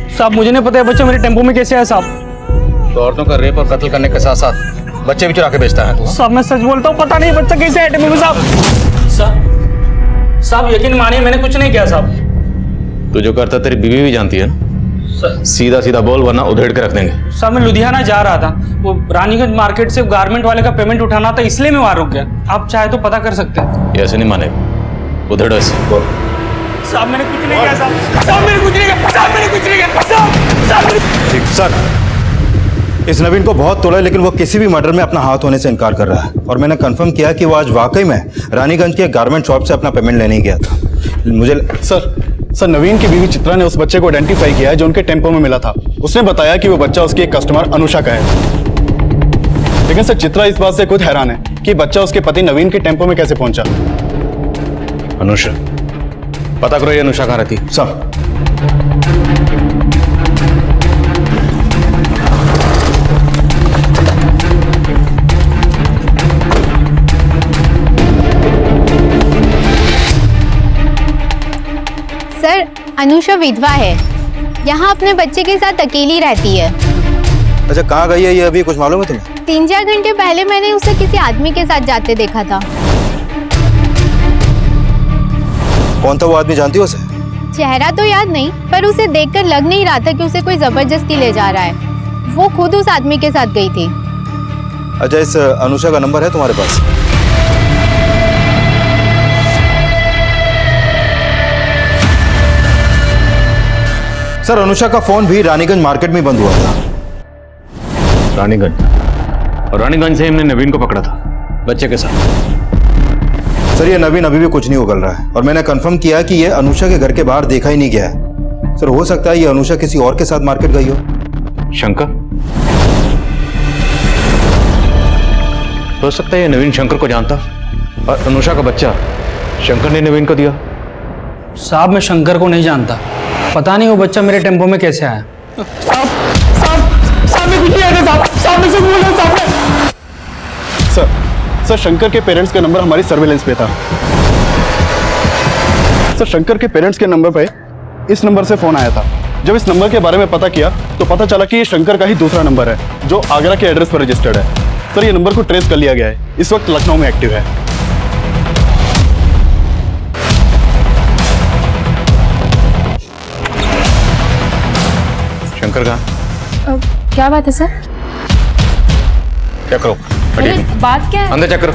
साहब मुझे नहीं पता है बच्चा मेरे टेम्पो में कैसे आया साहब। तो औरतों का रेप और कत्ल करने के साथ साथ बच्चे भी चुरा के बेचता है तू? साहब मैं सच बोलता हूँ, पता नहीं बच्चा कैसे आया टेम्पो में साहब। साहब यकीन मानिए मैंने कुछ नहीं किया साहब। तू जो करता तेरी बीवी भी जानती है ना? सीधा सीधा बोल वरना उधेड़ के रख देंगे। साहब मैं लुधियाना जा रहा था, वो रानीगंज मार्केट से गारमेंट वाले का पेमेंट उठाना था, इसलिए मैं वहां रुक गया। आप चाहे तो पता कर सकते हैं। ये ऐसे नहीं मानेगा, उधेड़ ऐसे बोल। साहब मैंने कुछ नहीं किया साहब। साहब मैंने कुछ नहीं किया। साहब मैंने कुछ नहीं किया। साहब ठीक सर, इस नवीन को बहुत तोड़ा लेकिन वो किसी भी मर्डर में अपना हाथ होने से इनकार कर रहा है और मैंने कंफर्म किया कि वो आज वाकई में रानीगंज के गारमेंट शॉप से अपना पेमेंट लेने ही गया था। मुझे सर नवीन की बीवी चित्रा ने उस बच्चे को आइडेंटिफाई किया है जो उनके टेम्पो में मिला था। उसने बताया कि वो बच्चा उसकी एक कस्टमर अनुषा का है। लेकिन सर चित्रा इस बात से खुद हैरान है कि बच्चा उसके पति नवीन के टेम्पो में कैसे पहुंचा। अनुषा, पता करो ये अनुषा कहाँ रहती? सर सर अनुषा विधवा है, यहाँ अपने बच्चे के साथ अकेली रहती है। अच्छा कहाँ गई है ये, अभी कुछ मालूम है तुम्हें? 3-4 घंटे पहले मैंने उसे किसी आदमी के साथ जाते देखा था। कौन था वो आदमी, जानती हो उसे? चेहरा तो याद नहीं, पर उसे देखकर लग नहीं रहा था कि उसे कोई जबरदस्ती ले जा रहा है। वो खुद उस आदमी के साथ गई थी। अच्छा इस अनुषा का नंबर है तुम्हारे पास? सर अनुषा का फोन भी रानीगंज मार्केट में बंद हुआ था। रानीगंज? और रानीगंज से हमने नवीन को पकड़ा था बच्चे के साथ। सर ये नवीन अभी भी कुछ नहीं उगल रहा है और मैंने कंफर्म किया कि ये अनुषा के घर के बाहर देखा ही नहीं गया है। सर हो सकता है ये अनुषा किसी और के साथ मार्केट गई हो। शंकर? हो सकता है ये नवीन शंकर को जानता और अनुषा का बच्चा शंकर ने नवीन को दिया। साहब मैं शंकर को नहीं जानता, पता नहीं वो बच्चा मेरे टेम्पो में कैसे आया। साहब मैं कुछ नहीं आया साहब। साहब मैं सब बोल रहा हूं साहब। सर शंकर के पेरेंट्स का नंबर हमारी सर्वेलेंस पे था। सर शंकर के पेरेंट्स के नंबर पे इस नंबर से फोन आया था। जब इस नंबर के बारे में पता किया तो पता चला कि ये शंकर का ही दूसरा नंबर है जो आगरा के एड्रेस पर रजिस्टर्ड है। सर ये नंबर को ट्रेस कर लिया गया है, इस वक्त लखनऊ में एक्टिव है। शंकर कहाँ? क्या बात है सर? चेक करो। अरे बात क्या है? अंदर चेक करो,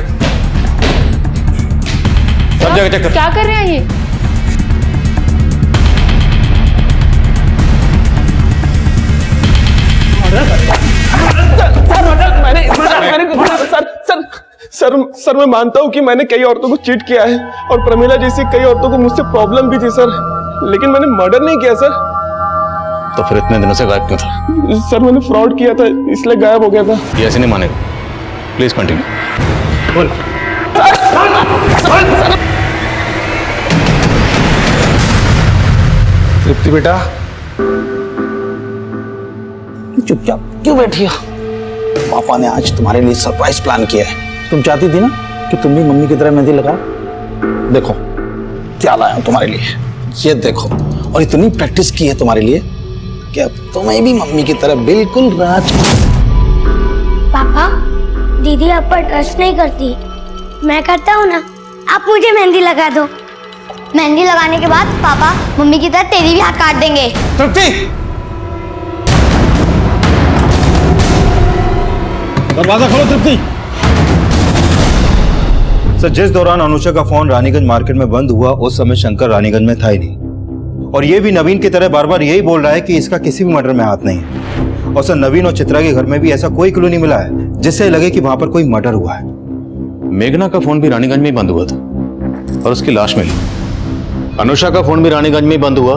सब जगह चेक करो। क्या कर रहे हैं ये? सर मैं मानता हूँ कि मैंने कई औरतों को चीट किया है और प्रमिला जैसी कई औरतों को मुझसे प्रॉब्लम भी थी सर, लेकिन मैंने मर्डर नहीं किया सर। तो फिर इतने दिनों से गायब क्यों था? सर मैंने फ्रॉड किया था इसलिए गायब हो गया था। ये ऐसे नहीं मानेगा, प्लीज कंटिन्यू। बोल। तृप्ति बेटा चुपचाप क्यों बैठी हो? पापा ने आज तुम्हारे लिए सरप्राइज प्लान किया है। तुम चाहती थी ना कि तुम भी मम्मी की तरह मेहंदी लगाओ। देखो क्या लाया हूं तुम्हारे लिए, ये देखो। और इतनी प्रैक्टिस की है तुम्हारे लिए कि अब तुम्हें भी मम्मी की तरह बिल्कुल राज। पापा दीदी आप पर ट्रस्ट नहीं करती, मैं करता हूँ ना। आप मुझे मेहंदी लगा दो। मेहंदी लगाने के बाद पापा मम्मी की तरह तेरी भी हाथ काट देंगे। तृप्ति दरवाजा खोलो। तृप्ति सर जिस दौरान अनुषा का फोन रानीगंज मार्केट में बंद हुआ उस समय शंकर रानीगंज में था ही नहीं और ये भी नवीन की तरह बार बार यही बोल रहा है कि इसका किसी भी मर्डर में हाथ नहीं है। और सर नवीन और चित्रा के घर में भी ऐसा कोई क्लू नहीं मिला है जिससे लगे कि वहां पर कोई मर्डर हुआ है। मेघना का फोन भी रानीगंज में ही बंद हुआ था और उसकी लाश मिली। अनुषा का फोन भी रानीगंज में ही बंद हुआ,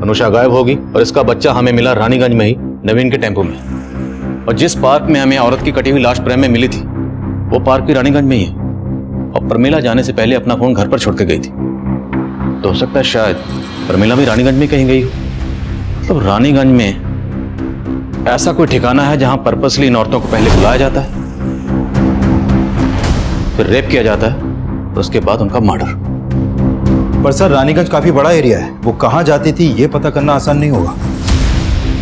अनुषा गायब होगी और इसका बच्चा हमें मिला रानीगंज में ही नवीन के टेम्पो में। और जिस पार्क में हमें औरत की कटी हुई लाश प्रेम में मिली थी वो पार्क भी रानीगंज में ही है। और प्रमीला जाने से पहले अपना फोन घर पर छोड़ के गई थी। तो हो सकता है शायद प्रमीला भी रानीगंज में कहीं गई हो। तो रानीगंज में ऐसा कोई ठिकाना है जहां पर्पसली इन औरतों को पहले बुलाया जाता है, फिर रेप किया जाता है और उसके बाद उनका मर्डर। पर सर रानीगंज काफी बड़ा एरिया है, वो कहाँ जाती थी ये पता करना आसान नहीं होगा।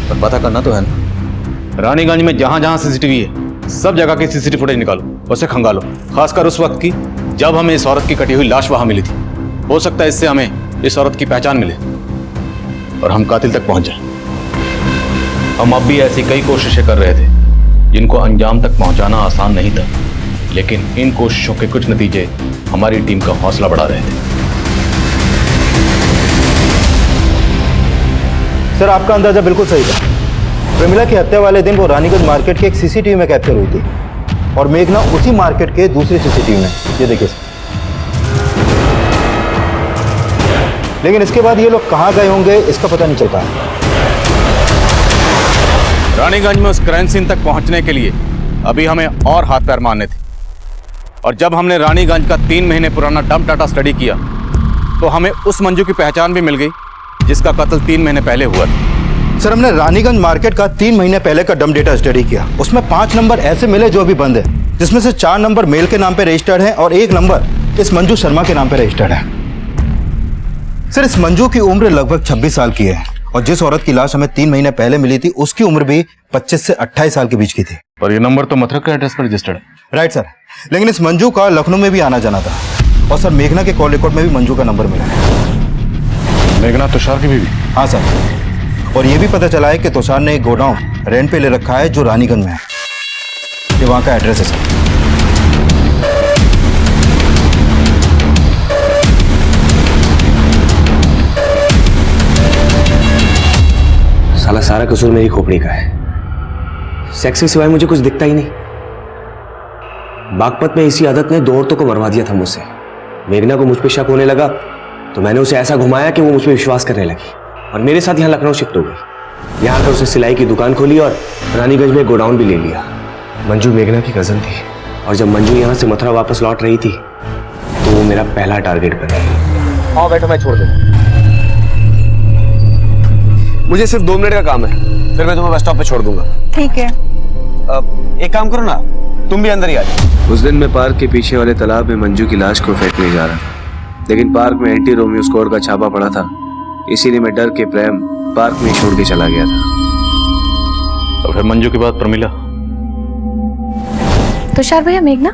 पर पता करना तो है ना। रानीगंज में जहां जहां सीसीटीवी है सब जगह की सीसीटीवी फुटेज निकालो, उसे खंगालो, खासकर उस वक्त की जब हमें इस औरत की कटी हुई लाश वहां मिली थी। हो सकता है इससे हमें इस औरत की पहचान मिले और हम कातिल तक पहुंच जाएं। हम अब भी ऐसी कई कोशिशें कर रहे थे जिनको अंजाम तक पहुंचाना आसान नहीं था, लेकिन इन कोशिशों के कुछ नतीजे हमारी टीम का हौसला बढ़ा रहे थे। सर आपका अंदाजा बिल्कुल सही था। प्रमिला की हत्या वाले दिन वो रानीगंज मार्केट के एक सीसीटीवी में कैप्चर हुई थी और मेघना उसी मार्केट के दूसरे सीसीटीवी में। ये देखिए सर। लेकिन इसके बाद ये लोग कहाँ गए होंगे इसका पता नहीं चल पाया। रानीगंज में उस क्राइम सीन तक पहुंचने के लिए अभी हमें और हाथ पैर मारने थे, और जब हमने रानीगंज का 3 महीने पुराना डंप डाटा स्टडी किया तो हमें उस मंजू की पहचान भी मिल गई जिसका कत्ल 3 महीने पहले हुआ था। सर हमने रानीगंज मार्केट का 3 महीने पहले का डंप डेटा स्टडी किया। उसमें 5 नंबर ऐसे मिले जो अभी बंद है, जिसमें से 4 नंबर मेल के नाम पे रजिस्टर्ड है और 1 नंबर इस मंजू शर्मा के नाम पे रजिस्टर्ड है। सर इस मंजू की उम्र लगभग 26 साल की है और जिस औरत की लाश हमें 3 महीने पहले मिली थी उसकी उम्र भी 25 से 28 साल के बीच की थी। और ये नंबर तो मथुरा के एड्रेस पर रजिस्टर्ड है। राइट सर, लेकिन इस मंजू का लखनऊ में भी आना जाना था और सर मेघना के कॉल रिकॉर्ड में भी मंजू का नंबर मिला है। मेघना तुषार की बीवी? हाँ सर, और ये भी पता चला है कि तुषार ने एक गोडाउन रेंट पे ले रखा है जो रानीगंज में है। ये वहां का एड्रेस है सर। साला सारा कसूर मेरी खोपड़ी का है। सेक्स के सिवाय मुझे कुछ दिखता ही नहीं। बागपत में इसी आदत ने 2 औरतों को मरवा दिया था मुझसे। मेघना को मुझ पे शक होने लगा तो मैंने उसे ऐसा घुमाया कि वो मुझ पे विश्वास करने लगी और मेरे साथ यहाँ लखनऊ शिफ्ट हो गई। यहाँ पर उसने सिलाई की दुकान खोली और रानीगंज में गोडाउन भी ले लिया। मंजू मेघना की कजन थी और जब मंजू यहाँ से मथुरा वापस लौट रही थी तो वो मेरा पहला टारगेट बन गई। आओ बैठो, मैं छोड़ दूंगा। मुझे सिर्फ 2 मिनट का काम है, फिर मैं तुम्हें बस स्टॉप पे छोड़ दूंगा। ठीक है। एक काम करो ना, तुम भी अंदर ही आ जाओ। उस दिन मैं पार्क के पीछे वाले तालाब में मंजू की लाश को फेंकने जा रहा, लेकिन पार्क में एंटी रोमियो स्क्वाड का छापा पड़ा था, इसीलिए मैं डर के प्रेम पार्क में छोड़ के चला गया था। तो फिर मंजू के बाद प्रमिला? तुषार भैया मेघना?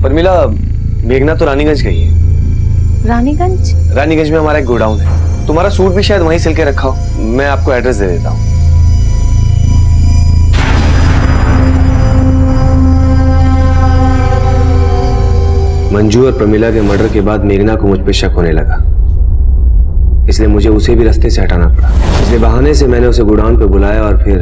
प्रमिला, मेघना तो रानीगंज गई है। रानीगंज? रानीगंज में हमारा एक गोडाउन है, तुम्हारा सूट भी शायद वहीं सिल के रखा हो। मैं आपको एड्रेस दे देता हूँ। मंजू और प्रमिला के मर्डर के बाद मेघना को मुझ पे शक होने लगा, इसलिए मुझे उसे भी रास्ते से हटाना पड़ा। इसलिए बहाने से मैंने उसे गोडाउन पे बुलाया और फिर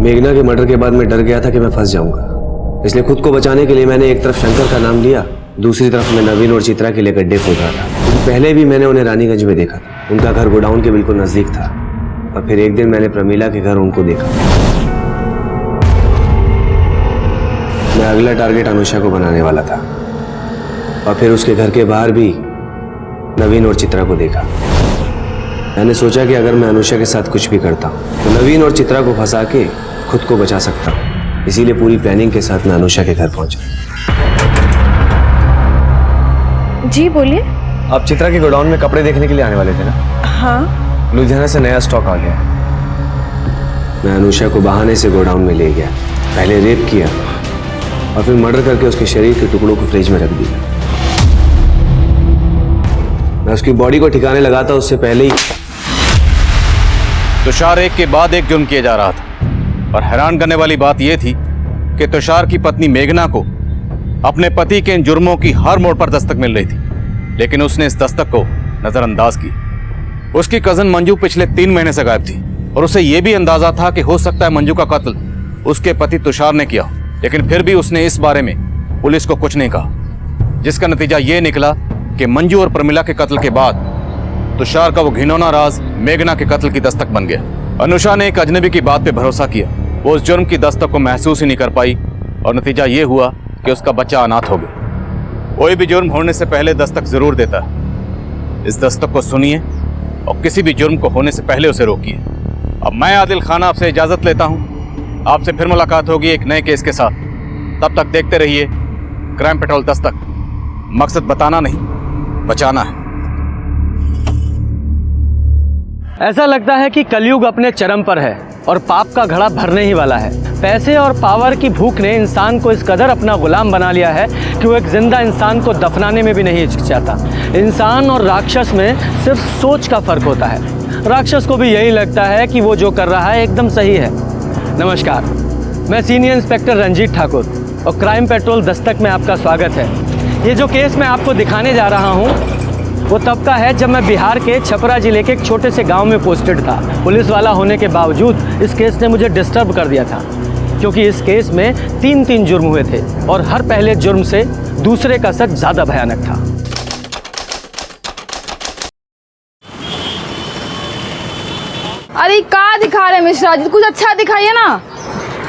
मेघना के मर्डर के बाद मैं डर गया था कि मैं फंस जाऊंगा, इसलिए खुद को बचाने के लिए मैंने एक तरफ शंकर का नाम लिया, दूसरी तरफ मैं नवीन और चित्रा के लिए गड्ढे खोद रहा था। क्योंकि पहले भी मैंने उन्हें रानीगंज में देखा था, उनका घर गोडाउन के बिल्कुल नजदीक था, और फिर एक दिन मैंने प्रमिला के घर उनको देखा। मैं अगला टारगेट अनुषा को बनाने वाला था और फिर उसके घर के बाहर भी नवीन और चित्रा को देखा। मैंने सोचा कि अगर मैं अनुषा के साथ कुछ भी करता हूं तो नवीन और चित्रा को फंसा के खुद को बचा सकता हूं, इसीलिए पूरी प्लानिंग के साथ मैं अनुषा के घर पहुंचा। जी बोलिए। आप चित्रा के गोडाउन में कपड़े देखने के लिए आने वाले थे ना? हाँ। लुधियाना से नया स्टॉक आ गया। मैं अनुषा को बहाने से गोडाउन में ले गया, पहले रेप किया और फिर मर्डर करके उसके शरीर के टुकड़ों को फ्रिज में रख दिया। मैं उसकी बॉडी को ठिकाने लगाता उससे पहले ही तुषार एक के बाद एक जुर्म किए जा रहा था, और हैरान करने वाली बात यह थी कि तुषार की पत्नी मेघना को अपने पति के इन जुर्मों की हर मोड़ पर दस्तक मिल रही थी, लेकिन उसने इस दस्तक को नजरअंदाज किया। उसकी कजन मंजू पिछले 3 महीने से गायब थी और उसे यह भी अंदाजा था कि हो सकता है मंजू का कत्ल उसके पति तुषार ने किया, लेकिन फिर भी उसने इस बारे में पुलिस को कुछ नहीं कहा, जिसका नतीजा ये निकला कि मंजू और प्रमिला के कत्ल के बाद तुषार का वो घिनौना राज मेघना के कत्ल की दस्तक बन गया। अनुषा ने एक अजनबी की बात पे भरोसा किया, वो उस जुर्म की दस्तक को महसूस ही नहीं कर पाई और नतीजा ये हुआ कि उसका बच्चा अनाथ हो गया। कोई भी जुर्म होने से पहले दस्तक जरूर देता है। इस दस्तक को सुनिए और किसी भी जुर्म को होने से पहले उसे रोकिए। अब मैं आदिल खान आपसे इजाजत लेता हूं। आपसे फिर मुलाकात होगी एक नए केस के साथ। तब तक देखते रहिए क्राइम पेट्रोल दस्तक। मकसद बताना नहीं, बचाना है। ऐसा लगता है कि कलयुग अपने चरम पर है और पाप का घड़ा भरने ही वाला है। पैसे और पावर की भूख ने इंसान को इस कदर अपना गुलाम बना लिया है कि वो एक जिंदा इंसान को दफनाने में भी नहीं हिचकिचाता। इंसान और राक्षस में सिर्फ सोच का फर्क होता है। राक्षस को भी यही लगता है कि वो जो कर रहा है एकदम सही है। नमस्कार, मैं सीनियर इंस्पेक्टर रंजीत ठाकुर और क्राइम पेट्रोल दस्तक में आपका स्वागत है। ये जो केस मैं आपको दिखाने जा रहा हूँ वो तब का है जब मैं बिहार के छपरा जिले के एक छोटे से गांव में पोस्टेड था। पुलिस वाला होने के बावजूद इस केस ने मुझे डिस्टर्ब कर दिया था, क्योंकि इस केस में 3 जुर्म हुए थे और हर पहले जुर्म से दूसरे का सच ज़्यादा भयानक था। अरे क्या दिखा रहे मिश्रा जी, कुछ अच्छा दिखाइए ना।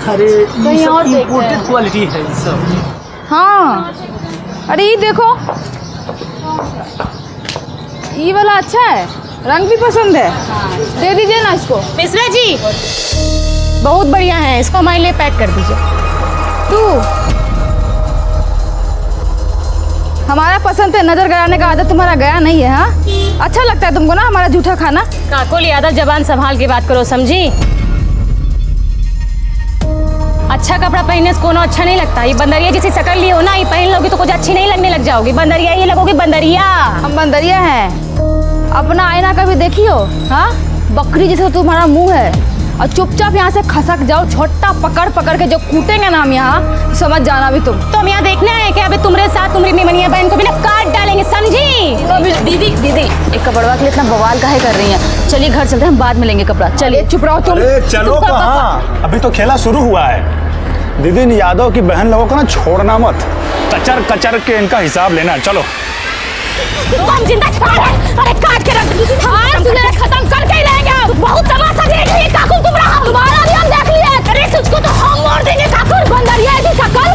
अरे कहीं और देखते हैं। इम्पोर्टेड क्वालिटी है ये सब। हाँ, अरे ये देखो, ये वाला अच्छा है, रंग भी पसंद है। दे दीजिए ना इसको। मिश्रा जी बहुत बढ़िया है, इसको हमारे लिए पैक कर दीजिए। तू हमारा पसंद पे नजर गड़ाने का आदत तुम्हारा गया नहीं है। हाँ, अच्छा लगता है तुमको ना हमारा जूठा खाना। काकुल यादव, जबान संभाल के बात करो, समझी? अच्छा कपड़ा पहनने से कोनो अच्छा नहीं लगता। ये बंदरिया जैसी शकल ली हो ना, ये पहन लोगी तो कुछ अच्छी नहीं लगने लग जाओगी। बंदरिया ये लगोगी, बंदरिया। हम बंदरिया हैं। अपना आईना कभी देखियो? हाँ, बकरी जैसा तुम्हारा मुंह है। और चुपचाप यहाँ से खसक जाओ। छोटा पकड़ पकड़ के जो कूटेंगे ना हम यहाँ, समझ जाना भी तुम। तो हम यहाँ देखना है कि अभी तुम्हारे साथ तुम्हारी निमनिया बहन को भी ना काट डालेंगे, समझी? तो दीदी एक कपड़वा के लिए इतना बवाल काहे कर रही हैं? चलिए घर चलते हैं, हम बाद में लेंगे कपड़ा। चलिए चुप रहो तुम। चलो कहाँ, अभी तो खेला शुरू हुआ है। दीदी यादव की बहन लोगों को ना छोड़ना मत, कचर कचर के इनका हिसाब लेना। चलो तुम जिंदा छोड़ है। अरे काट के रख। हाँ, तुझे खत्म करके ही रहेंगे। बहुत तमाशा देख लिए काकुल, तुम्हारा भी हम देख लिए। अरे तुझको तो हम मोड़ देंगे काकुल। बंदरिया की शकल।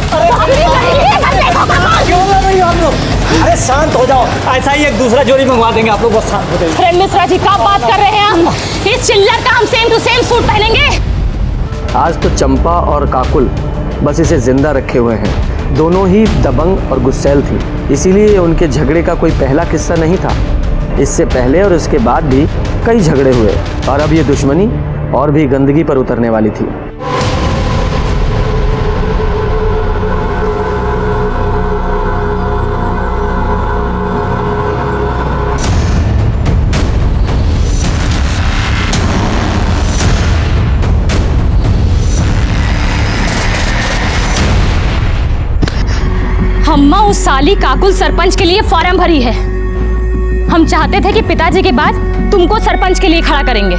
क्यों लड़ रही हो आप लोग? अरे शांत हो जाओ, ऐसा ही एक दूसरा जोड़ी मंगवा देंगे आप लोग, बस शांत हो जाइए। अरे मिश्रा जी क्या बात कर रहे हैं हम? इस चिल्लर का हम सेम टू सेम सूट पहनेंगे। आज तो चंपा और काकुल बस इसे जिंदा रखे हुए हैं। दोनों ही दबंग और गुस्सैल थी, इसीलिए उनके झगड़े का कोई पहला किस्सा नहीं था। इससे पहले और इसके बाद भी कई झगड़े हुए और अब ये दुश्मनी और भी गंदगी पर उतरने वाली थी। अम्मा उस साली काकुल सरपंच के लिए फॉर्म भरी है। हम चाहते थे कि पिताजी के बाद तुमको सरपंच के लिए खड़ा करेंगे,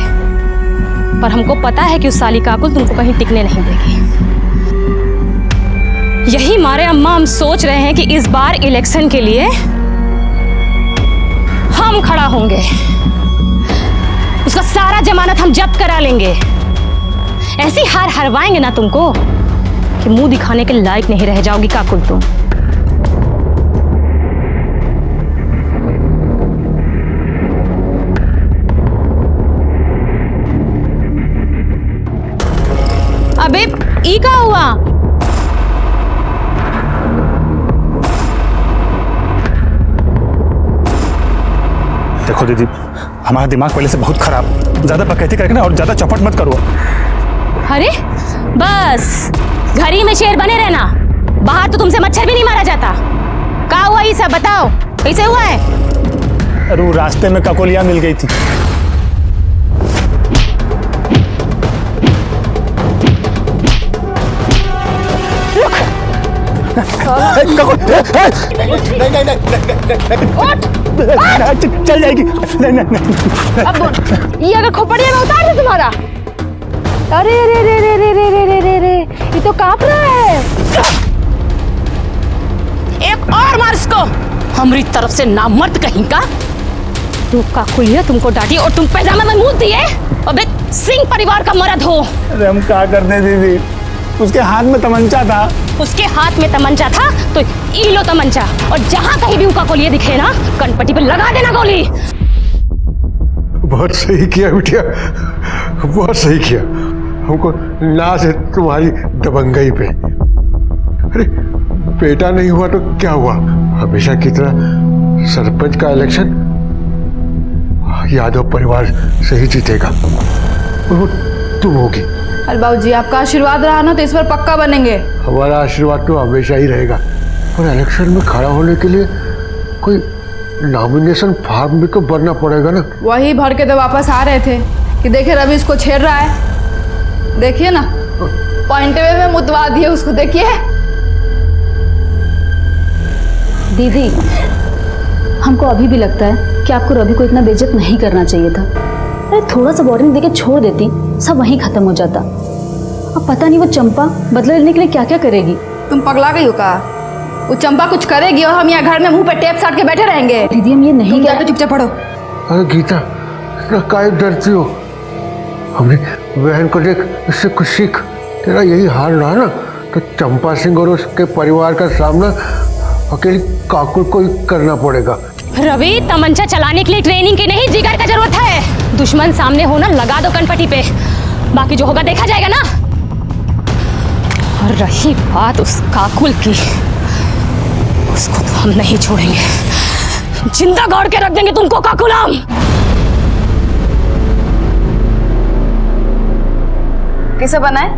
पर हमको पता है कि उस साली काकुल तुमको कहीं टिकने नहीं देगी। यही मारे अम्मा हम सोच रहे हैं कि इस बार इलेक्शन के लिए हम खड़ा होंगे। उसका सारा जमानत हम जब्त करा लेंगे। ऐसी हार हरवाएंगे ना तुमको कि मुंह दिखाने के लायक नहीं रह जाओगी काकुल तुम। अबे ई का हुआ? देखो दीदी, हमारा दिमाग पहले से बहुत खराब, ज्यादा बकैती करके ना और ज्यादा चौपट मत करो। अरे बस घर ही में शेर बने रहना, बाहर तो तुमसे मच्छर भी नहीं मारा जाता। क्या हुआ ये सब बताओ, कैसे हुआ है? अरे वो रास्ते में ककोलिया मिल गई थी। चल जाएगी। अब ये अगर खोपड़िया में उतार दे तुम्हारा। अरे रे रे रे रे रे रे रे रे, ये तो कांप रहा है। एक और मार इसको, हमारी तरफ से नामर्द कहीं का। तू काकुलिया तुमको डांटी और तुम पैजामे में मुंह दिए। अबे सिंह परिवार का मर्द हो। अरे हम क्या करते दीदी, उसके हाथ में तमंचा था, उसके हाथ में तमंचा था तो ई लो तमंचा, और जहां कहीं भी उनका कोलिए दिखे ना कनपट्टी पे लगा देना गोली। बहुत सही किया बिटिया, बहुत सही किया। हमको नाज है तुम्हारी दबंगई पे। अरे बेटा नहीं हुआ तो क्या हुआ, हमेशा की तरह सरपंच का इलेक्शन यादव परिवार से ही जीतेगा, और वो तुम होगी। अरे बाबूजी आपका आशीर्वाद रहा ना तो इस बार पक्का बनेंगे। हमारा आशीर्वाद तो हमेशा ही रहेगा, पर इलेक्शन में खड़ा होने के लिए कोई नॉमिनेशन फॉर्म भी तो भरना पड़ेगा ना। वही भर के तो वापस आ रहे थे कि देखिए रवि इसको छेड़ रहा है, देखिए ना पॉइंट वे में मुतवा दिए उसको, देखिए। दीदी हमको अभी भी लगता है कि आपको रवि को इतना बेइज्जत नहीं करना चाहिए था। अरे थोड़ा सा वार्निंग देके छोड़ देती, सब वहीं खत्म हो जाता। अब पता नहीं वो चंपा बदला लेने के लिए क्या क्या करेगी। तुम पगला गई हो का? वो चंपा कुछ करेगी और हम यहाँ घर में मुंह पे टेप साट के बैठे रहेंगे। दीदी हम ये नहीं क्या, चुपचाप पढ़ो। अरे गीता इतना काहे डरती हो, हमने बहन को देख, इससे कुछ सीख। तेरा यही हाल रहा ना तो चंपा सिंह और उसके परिवार का सामना अकेली काकुल को ही करना पड़ेगा। रवि तमंचा चलाने के लिए ट्रेनिंग की नहीं जिगर का जरूरत है। दुश्मन सामने हो ना लगा दो कनपट्टी पे, बाकी जो होगा देखा जाएगा ना। और रही बात उस काकुल की, उसको तो हम नहीं छोड़ेंगे, जिंदा गाड़ के रख देंगे तुमको काकुलाम। किसे बनाए?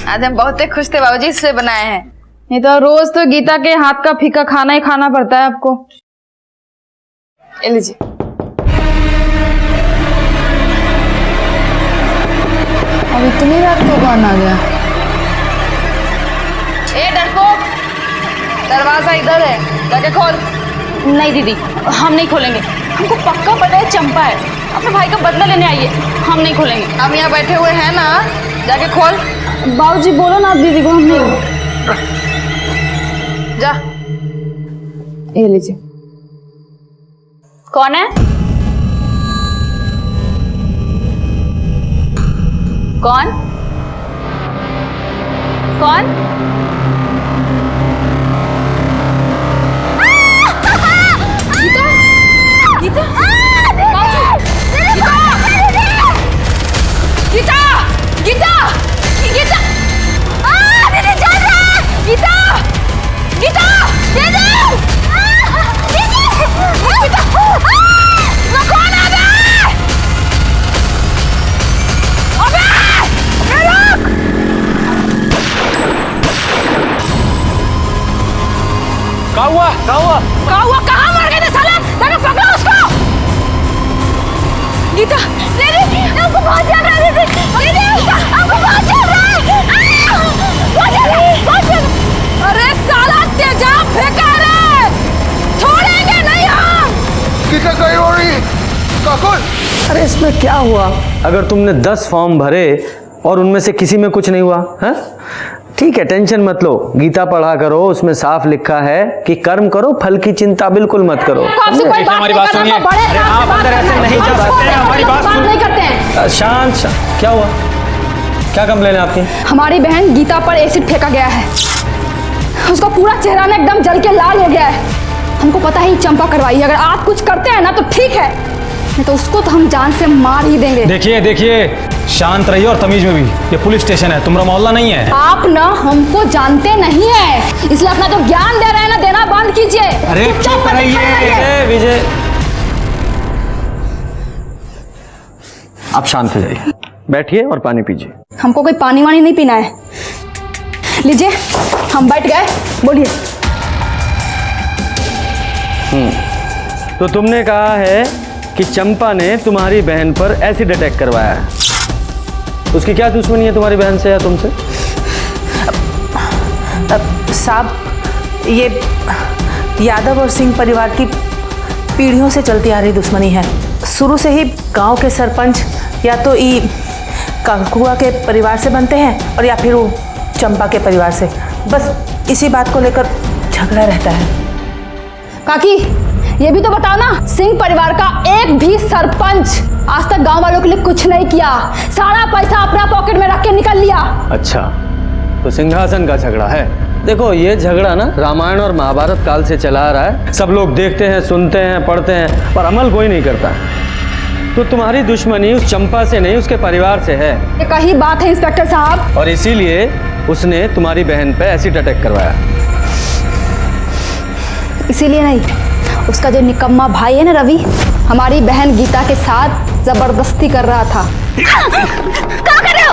आज हम बहुत ही खुश थे बाबूजी, इसलिए बनाए हैं। नहीं तो रोज तो गीता के हाथ का फीका खाना ही खाना पड़ता है आपको। लीजिए। अब इतनी रात को कौन आ गया? ए डरपोक, दरवाजा इधर है, जाके खोल। नहीं दीदी हम नहीं खोलेंगे, हमको पक्का पता है चंपा है, अपने भाई का बदला लेने आई है। हम नहीं खोलेंगे। हम यहाँ बैठे हुए हैं ना, जाके खोल। बाबूजी बोलो ना दीदी को, हम नहीं। जा, ये लीजिए। कौन है? कौन कौन? गीता, गीता, गीता, गीता, दीदी चल रहा है। गीता, गीता, दीदी, गीता, वो कौन आ गया? अबे, रुक! क्या हुआ? क्या हुआ? क्या हुआ? कहाँ मर गए थे साले? देखो पकड़ो उसको। गीता, दीदी, हमको बहुत चल रहा है। दीदी, हमको बहुत चल रहा है। बहुत चल रहा है, बहुत चल रहा है। अरे साला तेजाब फेंका रे, छोड़ेंगे नहीं हम। गीता कहीं हो रही काकुल। अरे इसमें क्या हुआ? अगर तुमने 10 फॉर्म भरे और उनमें से किसी में कुछ नहीं हुआ है, ठीक है टेंशन मत लो, गीता पढ़ा करो, उसमें साफ लिखा है कि कर्म करो फल की चिंता बिल्कुल मत करो। हमारी बात सुनिए। अरे आप अंदर ऐसे नहीं जा सकते, हमारी बात नहीं करते हैं। शांत शांत। क्या हुआ? क्या कंप्लेन है आपकी? हमारी बहन गीता पर एसिड फेंका गया है, उसका पूरा चेहरा ना एकदम जल के लाल हो गया है। हमको पता है चंपा करवाई है, अगर आप कुछ करते हैं ना तो ठीक है, नहीं तो उसको तो हम जान से मार ही देंगे। देखिए देखिए, शांत रहिए और तमीज में भी, ये पुलिस स्टेशन है, तुम्हारा मोहल्ला नहीं है। आप ना हमको जानते नहीं है, इसलिए अपना जो ज्ञान दे रहे हैं ना देना बंद कीजिए। अरे चुप रहिए विजय, आप शांत हो जाइए, बैठिए और पानी पीजिए। हमको कोई पानी वानी नहीं पीना है। लीजिए, हम बैठ गए, बोलिए। तो तुमने कहा है कि चंपा ने तुम्हारी बहन पर एसिड अटैक करवाया है, उसकी क्या दुश्मनी है तुम्हारी बहन से या तुमसे? साहब, ये यादव और सिंह परिवार की पीढ़ियों से चलती आ रही दुश्मनी है। शुरू से ही गांव के सरपंच या तो ई काकुआ के परिवार से बनते हैं और या फिर वो चंपा के परिवार से, बस इसी बात को लेकर झगड़ा रहता है। काकी, ये भी तो बताओ ना, सिंह परिवार का एक भी सरपंच आज तक गांव वालों के लिए कुछ नहीं किया, सारा पैसा अपना पॉकेट में रख के निकल लिया। अच्छा, तो तो सिंहासन का झगड़ा है। देखो ये झगड़ा ना रामायण और महाभारत काल से चला आ रहा है। सब लोग देखते हैं, सुनते हैं, पढ़ते हैं, पर अमल कोई नहीं करता। तो तुम्हारी दुश्मनी उस चंपा से नहीं, उसके परिवार से है। ये कही बात है इंस्पेक्टर साहब। और इसीलिए उसने तुम्हारी बहन पे एसिड अटैक करवाया। इसीलिए नहीं, उसका जो निकम्मा भाई है ना रवि, हमारी बहन गीता के साथ जबरदस्ती कर रहा था। क्या कर रहे हो?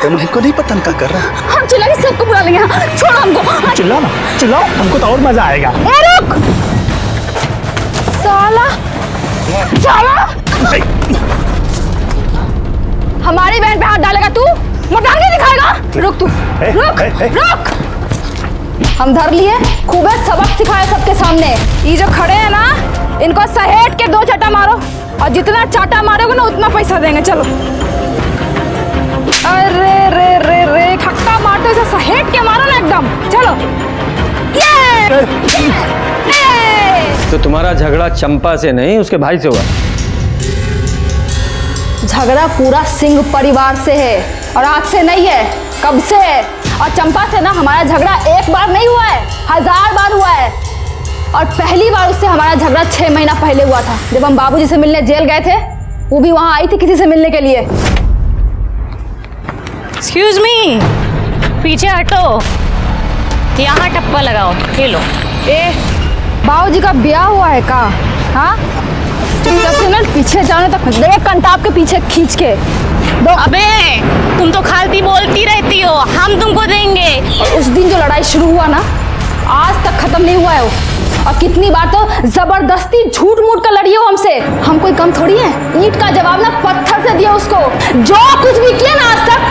तुमको नहीं पता क्या कर रहा है? हम चिल्ला के सबको बुला लेंगे। छोड़ो हमको। चिल्लाओ ना, चिल्लाओ, हमको तो और मजा आएगा। ए रुक! साला! साला! हमारी बहन पे हाथ डालेगा तू? मजाक नहीं दिखाएगा? रुक तू, रुक, रुक! हम धर लिए, खूब सबक सिखाए सबके सामने। ये जो खड़े हैं ना, इनको सहेट के 2 चाटा मारो, और जितना चाटा मारोगे ना उतना पैसा देंगे। चलो। अरे रे रे रे, खक्का मारते इसे सहेट के मारो ना एकदम। चलो। ये! तो तुम्हारा झगड़ा चंपा से नहीं, उसके भाई से हुआ। झगड़ा पूरा सिंह परिवार से है, और आज से नहीं है, कब से है। और चंपा से ना हमारा झगड़ा एक बार नहीं हुआ है, 1000 बार हुआ है। और पहली बार उससे हमारा झगड़ा 6 महीना पहले हुआ था, जब हम बाबूजी से मिलने जेल गए थे। वो भी वहां आई थी किसी से मिलने के लिए। एक्सक्यूज मी, पीछे हटो, यहाँ टप्पा लगाओ। ये लो। ए, बाबूजी का ब्याह हुआ है का? हाँ, चुपचाप से ना पीछे जाने तक देख, कंटाप के पीछे खींच के दो। अबे तुम तो खालती बोलती रहती हो, हम तुमको देंगे। और उस दिन जो लड़ाई शुरू हुआ ना, आज तक खत्म नहीं हुआ है वो। और कितनी बार तो जबरदस्ती झूठ मूठ कर लड़ी है वो हमसे। हम कोई कम थोड़ी है। ईंट का जवाब ना पत्थर से दिया उसको। जो कुछ भी किया ना आज तक,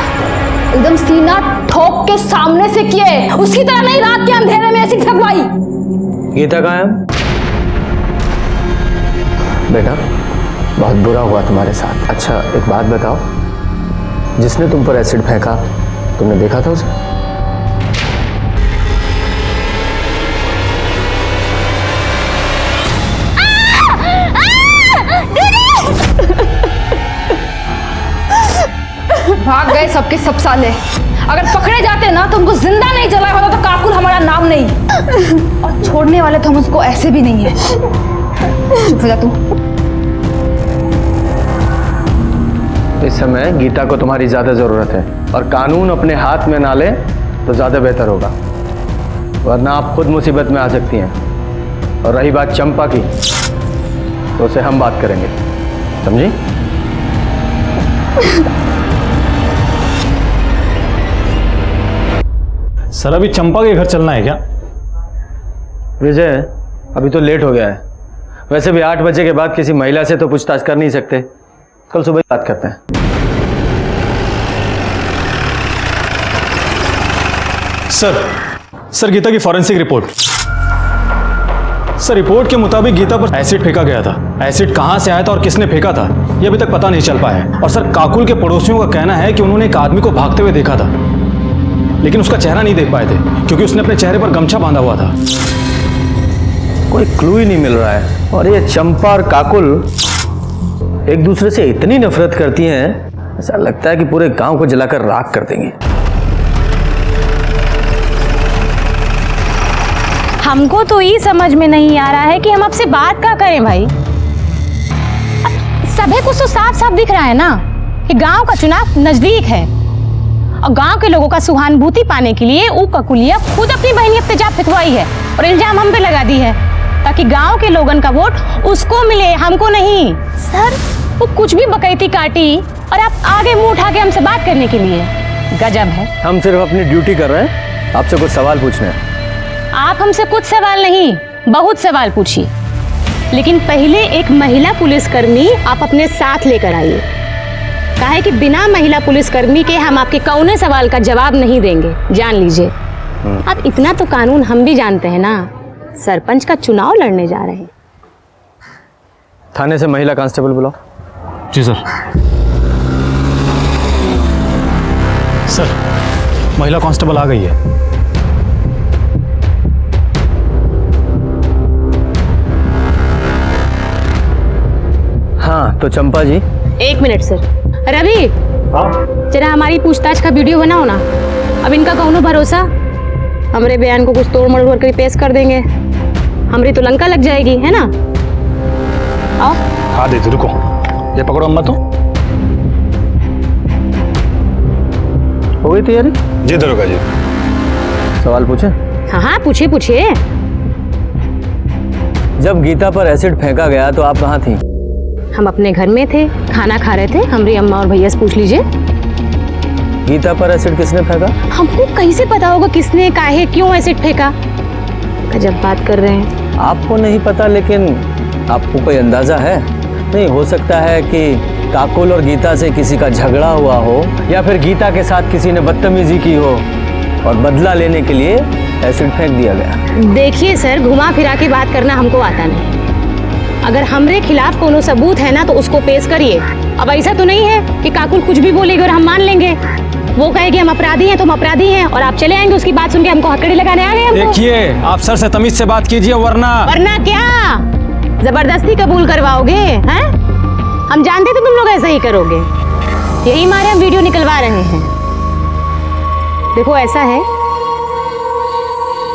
एकदम सीना ठोक के सामने से किए। उसकी तरह नहीं रात के अंधेरे में ऐसी ठगवाई। गीता कहाँ है? बेटा, बहुत बुरा हुआ तुम्हारे साथ। अच्छा एक बात बताओ, जिसने तुम पर एसिड फेंका, तुमने देखा था उसे? भाग गए सबके सब साले। अगर पकड़े जाते ना तो हमको जिंदा नहीं जलाया होता तो काकुल हमारा नाम नहीं। और छोड़ने वाले तो हम उसको ऐसे भी नहीं है। चुप हो जा तू। इस समय गीता को तुम्हारी ज्यादा जरूरत है, और कानून अपने हाथ में ना ले तो ज्यादा बेहतर होगा, वरना आप खुद मुसीबत में आ सकती हैं। और रही बात चंपा की, तो उसे हम बात करेंगे, समझी? सर अभी चंपा के घर चलना है क्या? विजय, अभी तो लेट हो गया है। वैसे भी 8 बजे के बाद किसी महिला से तो पूछताछ कर नहीं सकते। कल सुबह बात करते हैं। सर गीता की फॉरेंसिक रिपोर्ट। सर रिपोर्ट के मुताबिक गीता पर एसिड फेंका गया था। एसिड कहां से आया था और किसने फेंका था, यह अभी तक पता नहीं चल पाया है। और सर काकुल के पड़ोसियों का कहना है कि उन्होंने एक आदमी को भागते हुए देखा था, लेकिन उसका चेहरा नहीं देख पाए थे क्योंकि उसने अपने चेहरे पर गमछा बांधा हुआ था। कोई क्लू ही नहीं मिल रहा है। और ये चंपा और काकुल एक दूसरे से इतनी नफरत करती हैं, ऐसा लगता है कि पूरे गांव को जलाकर राख कर देंगे। हमको तो ये समझ में नहीं आ रहा है कि हम आपसे बात क्या करें भाई। सभी कुछ तो साफ साफ दिख रहा है ना कि गांव का चुनाव नजदीक है, और गांव के लोगों का सहानुभूति पाने के लिए वो ककुलिया खुद अपनी बहनी पे तेजाब फेंकवाई है और इल्जाम हम पे लगा दी है, ताकि गांव के लोगन का वोट उसको मिले, हमको नहीं। सर वो कुछ भी बकैती काटी और आप आगे मुंह उठा के हमसे बात करने के लिए, गजब है। हम सिर्फ अपनी ड्यूटी कर रहे हैं, आपसे कुछ सवाल पूछने हैं। आप हमसे कुछ सवाल नहीं, बहुत सवाल पूछिए, लेकिन पहले एक महिला पुलिसकर्मी आप अपने साथ लेकर आइए। काहे कि बिना महिला पुलिसकर्मी के हम आपके कौने सवाल का जवाब नहीं देंगे, जान लीजिए। अब इतना तो कानून हम भी जानते हैं ना, सरपंच का चुनाव लड़ने जा रहे हैं। थाने से महिला कांस्टेबल बुलाओ। जी सर। सर महिला कांस्टेबल आ गई है। हाँ तो चंपा जी। 1 मिनट सर। रवि जरा हमारी पूछताछ का वीडियो बनाओ ना। अब इनका कौनो भरोसा, हमरे बयान को कुछ तोड़ मरोड़ कर पेश कर देंगे, हमरी तो लंका लग जाएगी, है ना? आओ। हाँ दीदी रुको, ये पकड़ो अम्मा। तो हो गई तैयारी? जी दरोगा जी। सवाल पूछे? हाँ हाँ पूछे पूछे। जब गीता पर एसिड फेंका गया तो आप कहाँ थी? हम अपने घर में थे, खाना खा रहे थे। हमारी अम्मा और भैया से पूछ लीजिए। गीता पर एसिड किसने फेंका? हमको कैसे पता होगा किसने, काहे, क्यों एसिड फेंका? जब बात कर रहे हैं। आपको नहीं पता, लेकिन आपको कोई अंदाजा है? नहीं हो सकता है कि काकुल और गीता से किसी का झगड़ा हुआ हो, या फिर गीता के साथ किसी ने बदतमीजी की हो और बदला लेने के लिए एसिड फेंक दिया गया। देखिए सर, घुमा फिरा के बात करना हमको आता नहीं। अगर हमरे खिलाफ कोनो सबूत है ना तो उसको पेश करिए। अब ऐसा तो नहीं है कि काकुल कुछ भी बोलेगी और हम मान लेंगे। वो कहेगी हम अपराधी हैं तो हम अपराधी हैं, और आप चले आएंगे उसकी बात सुन के हमको हथकड़ी लगाने आ गए। देखिए आप सर से तमीज से बात कीजिए, वरना क्या जबरदस्ती कबूल करवाओगे? हैं? हम जानते थे तुम लोग ऐसा ही करोगे, यही मारे हम वीडियो निकलवा रहे हैं। देखो ऐसा है,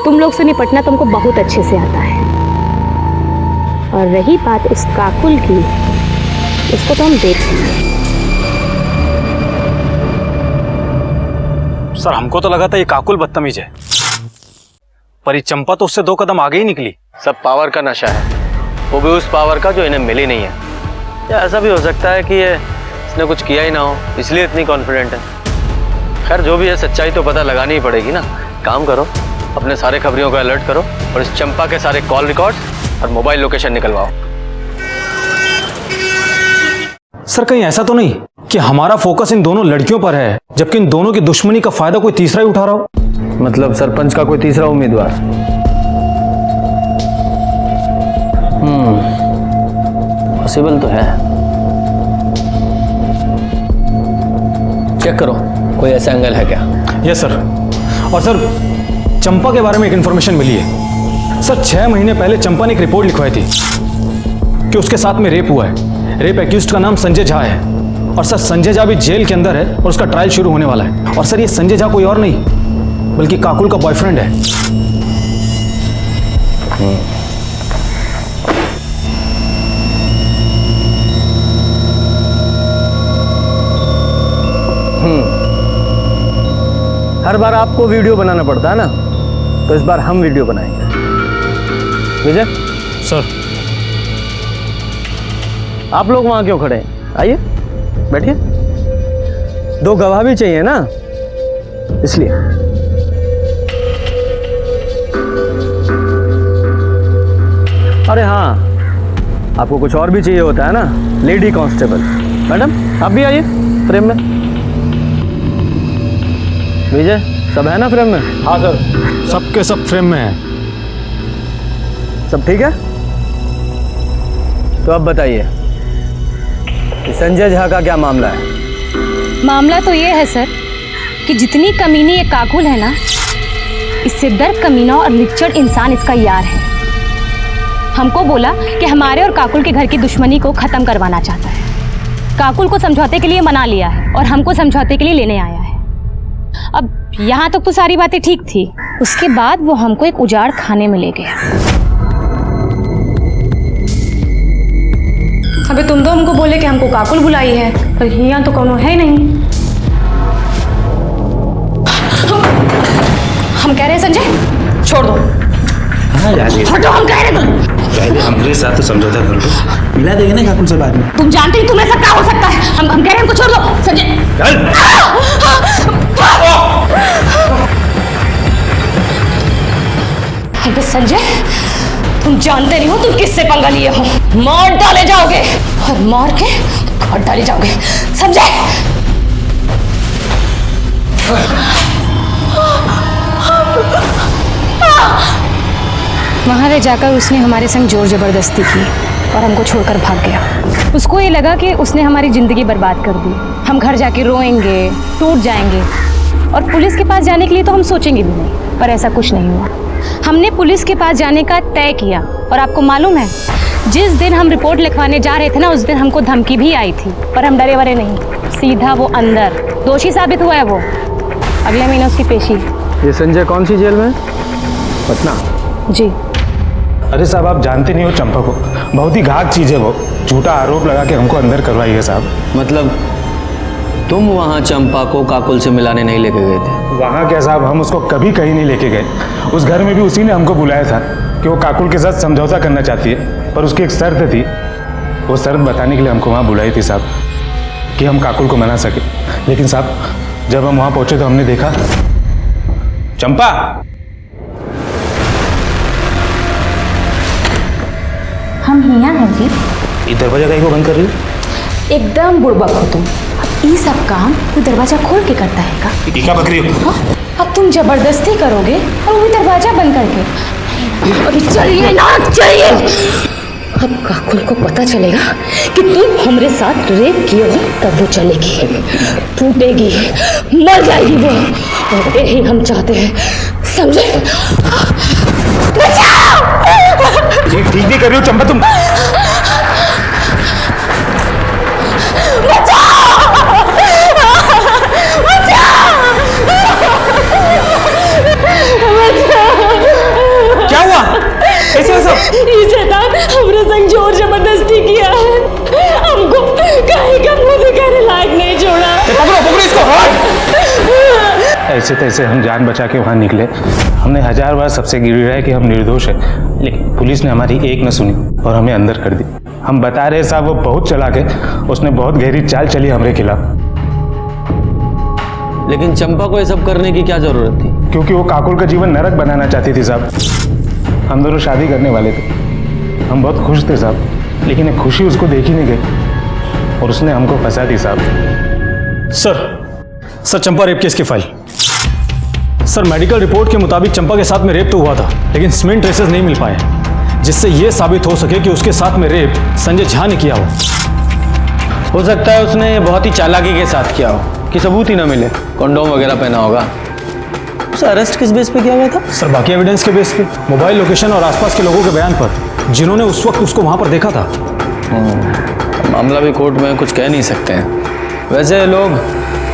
तुम लोग से निपटना तुमको बहुत अच्छे से आता है, और रही बात उस काकुल की, उसको तो हम देख लेंगे। सर हमको तो लगा था ये काकुल बदतमीज है, पर ये चंपा तो उससे 2 कदम आगे ही निकली। सब पावर का नशा है, वो भी उस पावर का जो इन्हें मिली नहीं है। या ऐसा भी हो सकता है कि ये इसने कुछ किया ही ना हो, इसलिए इतनी कॉन्फिडेंट है। खैर जो भी है, सच्चाई तो पता लगानी ही पड़ेगी ना। काम करो, अपने सारे खबरियों को अलर्ट करो और इस चंपा के सारे कॉल रिकॉर्ड्स और मोबाइल लोकेशन निकलवाओ। सर कहीं ऐसा तो नहीं कि हमारा फोकस इन दोनों लड़कियों पर है, जबकि इन दोनों की दुश्मनी का फायदा कोई तीसरा ही उठा रहा हो? मतलब सरपंच का कोई तीसरा उम्मीदवार? पॉसिबल तो है। चेक करो कोई ऐसा एंगल है क्या। Yes sir. और सर चंपा के बारे में एक इन्फॉर्मेशन मिली है। सर 6 महीने पहले चंपा ने एक रिपोर्ट लिखवाई थी कि उसके साथ में रेप हुआ है। रेप एक्यूज्ड का नाम संजय झा है, और सर संजय झा भी जेल के अंदर है और उसका ट्रायल शुरू होने वाला है। और सर ये संजय झा कोई और नहीं बल्कि काकुल का बॉयफ्रेंड है। हर बार आपको वीडियो बनाना पड़ता है ना, तो इस बार हम वीडियो बनाएंगे। विजय सर, आप लोग वहां क्यों खड़े हैं? आइए बैठिए। 2 गवाह भी चाहिए ना, इसलिए। अरे हाँ, आपको कुछ और भी चाहिए होता है ना, लेडी कांस्टेबल। मैडम आप भी आइए फ्रेम में। विजय सब है ना फ्रेम में? हाँ सर, सबके सब फ्रेम में है। सब ठीक है? तो अब बताइए संजय झा का क्या मामला है? मामला तो ये है सर कि जितनी कमीनी ये काकुल है ना, इससे डर कमीना और लिच्चड़ इंसान इसका यार है। हमको बोला कि हमारे और काकुल के घर की दुश्मनी को खत्म करवाना चाहता है। काकुल को समझौते के लिए मना लिया है और हमको समझौते के लिए लेने आया है। अब यहाँ तक तो सारी बातें ठीक थी, उसके बाद वो हमको एक उजाड़ खाने में ले गया। अबे तुम दो हमको बोले कि हमको काकुल बुलाई है, पर यहाँ तो कोनो है नहीं। हम कह रहे हैं संजय छोड़ दो। हटो, हम कह रहे हैं हमारे साथ तो समझौता कर लो, मिला देंगे ना काकुल से बाद में। तुम जानते ही तुम्हें सब क्या हो सकता है। हम कह रहे हैं हमको छोड़ दो संजय। अबे संजय, तुम जानते नहीं हो तुम किससे पंगा लिए हो। मार डाले जाओगे और मार के काट डाले जाओगे, समझे? वहां ले जाकर उसने हमारे संग जोर जबरदस्ती की और हमको छोड़कर भाग गया। उसको ये लगा कि उसने हमारी जिंदगी बर्बाद कर दी। हम घर जाके रोएंगे, टूट जाएंगे, और पुलिस के पास जाने के लिए तो हम सोचेंगे भी नहीं। पर ऐसा कुछ नहीं हुआ। हमने पुलिस के पास जाने का तय किया, और आपको मालूम है जिस दिन हम रिपोर्ट लिखवाने जा रहे थे ना, उस दिन हमको धमकी भी आई थी, पर हम डरे वरे नहीं, सीधा वो अंदर। दोषी साबित हुआ है वो, अगले महीने उसकी पेशी। ये संजय कौन सी जेल में? पटना। जी। अरे साहब, आप जानते नहीं हो चंपा को, बहुत ही घात चीज है वो। झूठा आरोप लगा के हमको अंदर करवाई है साहब। मतलब तुम वहाँ चंपा को काकुल से मिलाने नहीं लेके गए थे? वहाँ क्या साहब, हम उसको कभी कहीं नहीं लेके गए। उस घर में भी उसी ने हमको बुलाया था कि वो काकुल के साथ समझौता करना चाहती है, पर उसकी एक शर्त थी। वो शर्त बताने के लिए हमको वहाँ बुलाई थी साहब, कि हम काकुल को मना सके। लेकिन साहब जब हम वहाँ पहुँचे तो हमने देखा चंपा। हम हिया हैं जी। ये दरवाजा कहीं को बंद कर रही हो? एकदम बुड़बक हो तुम। अब ये सब काम तू दरवाजा खोल के करता है का? ये क्या बक रही हो? अब तुम जबरदस्ती करोगे और वो भी दरवाजा बंद करके। अरे चलिए ना, चलिए। अब काकुल को पता चलेगा कि तुम हमारे साथ रेप किए हो, तब वो चलेगी, टूटेगी, मर जाएगी वो। और यही हम चाहते हैं, समझे? ये ठीक नहीं कर रही हो चंपा तुम। क्या हुआ? कैसे हो सब? ये शैतान हमरे संग जोर जबरदस्ती किया है, हमको कहीं का मुंह दिखाने लायक नहीं छोड़ा। पकड़ो इसको। ऐसे तैसे हम जान बचा के वहाँ निकले। हमने 1000 बार सबसे गिड़गिड़ाया कि हम निर्दोष है, लेकिन पुलिस ने हमारी एक न सुनी और हमें अंदर कर दी। हम बता रहे साहब, वो बहुत चालाक है, उसने बहुत गहरी चाल चली हमारे खिलाफ। लेकिन चंपा को ये सब करने की क्या जरूरत थी? क्योंकि वो काकुल का जीवन नरक बनाना चाहती थी साहब। हम दोनों शादी करने वाले थे, हम बहुत खुश थे साहब, लेकिन एक खुशी उसको देखी नहीं गई और उसने हमको फंसा दी साहब। सर चंपा रेप केस की फाइल। सर मेडिकल रिपोर्ट के मुताबिक चंपा के साथ में रेप तो हुआ था, लेकिन स्मेन ट्रेसेस नहीं मिल पाए, जिससे यह साबित हो सके कि उसके साथ में रेप संजय झा ने किया हो सकता है उसने बहुत ही चालाकी के साथ किया हो कि सबूत ही ना मिले, कंडोम वगैरह पहना होगा। उसे अरेस्ट किस बेस पे किया गया था? सर बाकी एविडेंस के बेस पे, मोबाइल लोकेशन और आसपास के लोगों के बयान पर, जिन्होंने उस वक्त उसको वहां पर देखा था। मामला भी कोर्ट में कुछ कह नहीं सकते हैं। वैसे लोग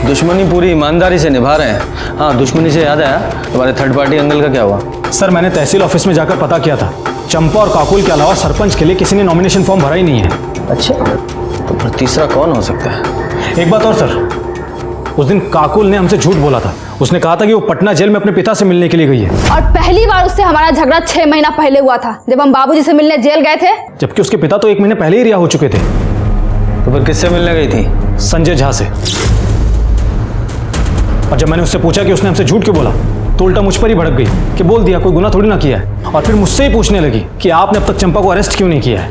दुश्मनी पूरी ईमानदारी से निभा रहे हैं। हाँ, दुश्मनी से याद आया, तुम्हारे थर्ड पार्टी एंगल का क्या हुआ? सर मैंने तहसील ऑफिस में जाकर पता किया था, चंपा और काकुल के अलावा सरपंच के लिए किसी ने नॉमिनेशन फॉर्म भरा ही नहीं है। अच्छा, तो फिर तीसरा कौन हो सकता है? एक बात और सर, उस दिन काकुल ने हमसे झूठ बोला था। उसने कहा था कि वो पटना जेल में अपने पिता से मिलने के लिए गई है। और पहली बार उससे हमारा झगड़ा 6 महीना पहले हुआ था, जब हम बाबूजी से मिलने जेल गए थे। जबकि उसके पिता तो 1 महीने पहले ही रिहा हो चुके थे। तो फिर किससे मिलने गई थी? संजय झा से। और जब मैंने उससे पूछा कि उसने हमसे झूठ क्यों बोला, तो उल्टा मुझ पर ही भड़क गई कि बोल दिया कोई गुनाह थोड़ी ना किया है। और फिर मुझसे ही पूछने लगी कि आपने अब तक चंपा को अरेस्ट क्यों नहीं किया है।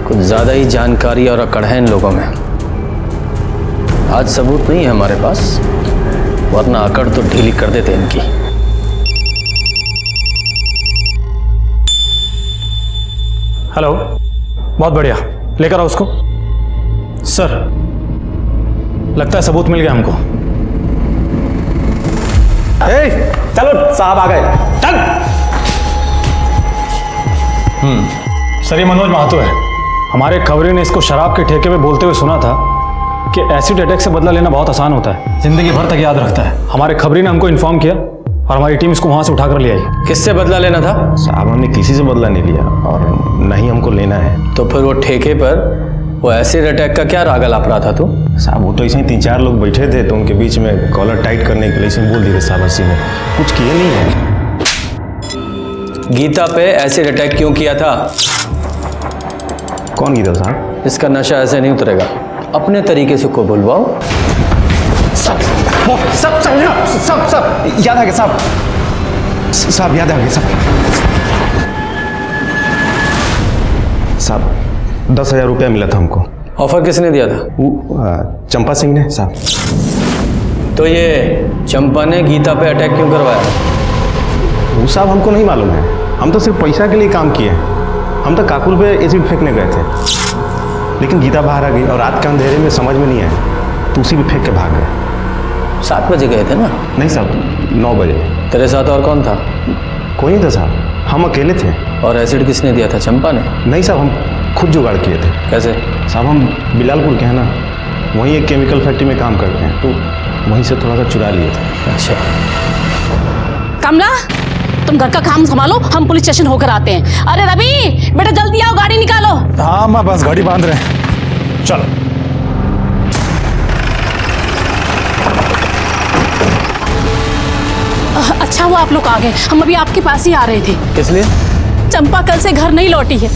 कुछ ज्यादा ही जानकारी और अकड़ है इन लोगों में। आज सबूत नहीं है हमारे पास, वरना अकड़ तो ढीली कर देते इनकी। हेलो, बहुत बढ़िया, लेकर आओ उसको। सर लगता है सबूत मिल गया हमको। चलो साहब आ गए, चल। सर ये मनोज महतो है। हमारे खबरी ने इसको शराब के ठेके में बोलते हुए सुना था कि एसिड अटैक से बदला लेना बहुत आसान होता है, जिंदगी भर तक याद रखता है। हमारे खबरी ने हमको इन्फॉर्म किया और हमारी टीम इसको वहां से उठाकर ले आई। किससे बदला लेना था? साहब हमने किसी से बदला नहीं लिया और न ही हमको लेना है। तो फिर वो ठेके पर वो एसिड अटैक का क्या राग अलाप रहा था तू? साहब वो तो ऐसे ही 3-4 लोग बैठे थे, तो उनके बीच में कॉलर टाइट करने के लिए ऐसे बोल दिए साहब। हंसी में कुछ किए नहीं है। गीता पे एसिड अटैक क्यों किया था? कौन गीता साहब? इसका नशा ऐसे नहीं उतरेगा, अपने तरीके से को बुलवाओ। सब याद आ गया साहब, याद आ गया साहब। 10,000 रुपया मिला था हमको। ऑफर किसने दिया था? चंपा सिंह ने साहब। तो ये चंपा ने गीता पे अटैक क्यों करवाया? वो साहब हमको नहीं मालूम है, हम तो सिर्फ पैसा के लिए काम किए हैं। हम तो काकुल पे एसिड फेंकने गए थे, लेकिन गीता बाहर आ गई और रात के अंधेरे में समझ में नहीं आया, तो उसी पे फेंक के भाग गए। 7 बजे गए थे ना? नहीं साहब, 9 बजे। तेरे साथ और कौन था? कोई नहीं था साहब, हम अकेले थे। और एसिड किसने दिया था, चंपा ने? नहीं साहब, हम खुद जुगाड़ किए थे। कैसे? साहब हम बिलालपुर के हैं ना, वहीं एक केमिकल फैक्ट्री में काम करते हैं, तो वहीं से थोड़ा सा चुरा लिए थे। अच्छा। कमला, तुम घर का काम संभालो, हम पुलिस स्टेशन होकर आते हैं। अरे रवि बेटा जल्दी आओ, गाड़ी निकालो। हाँ माँ, बस गाड़ी बांध रहे हैं, चलो। अच्छा हुआ आप लोग आ गए, हम अभी आपके पास ही आ रहे थे। किस लिए? चंपा कल से घर नहीं लौटी है।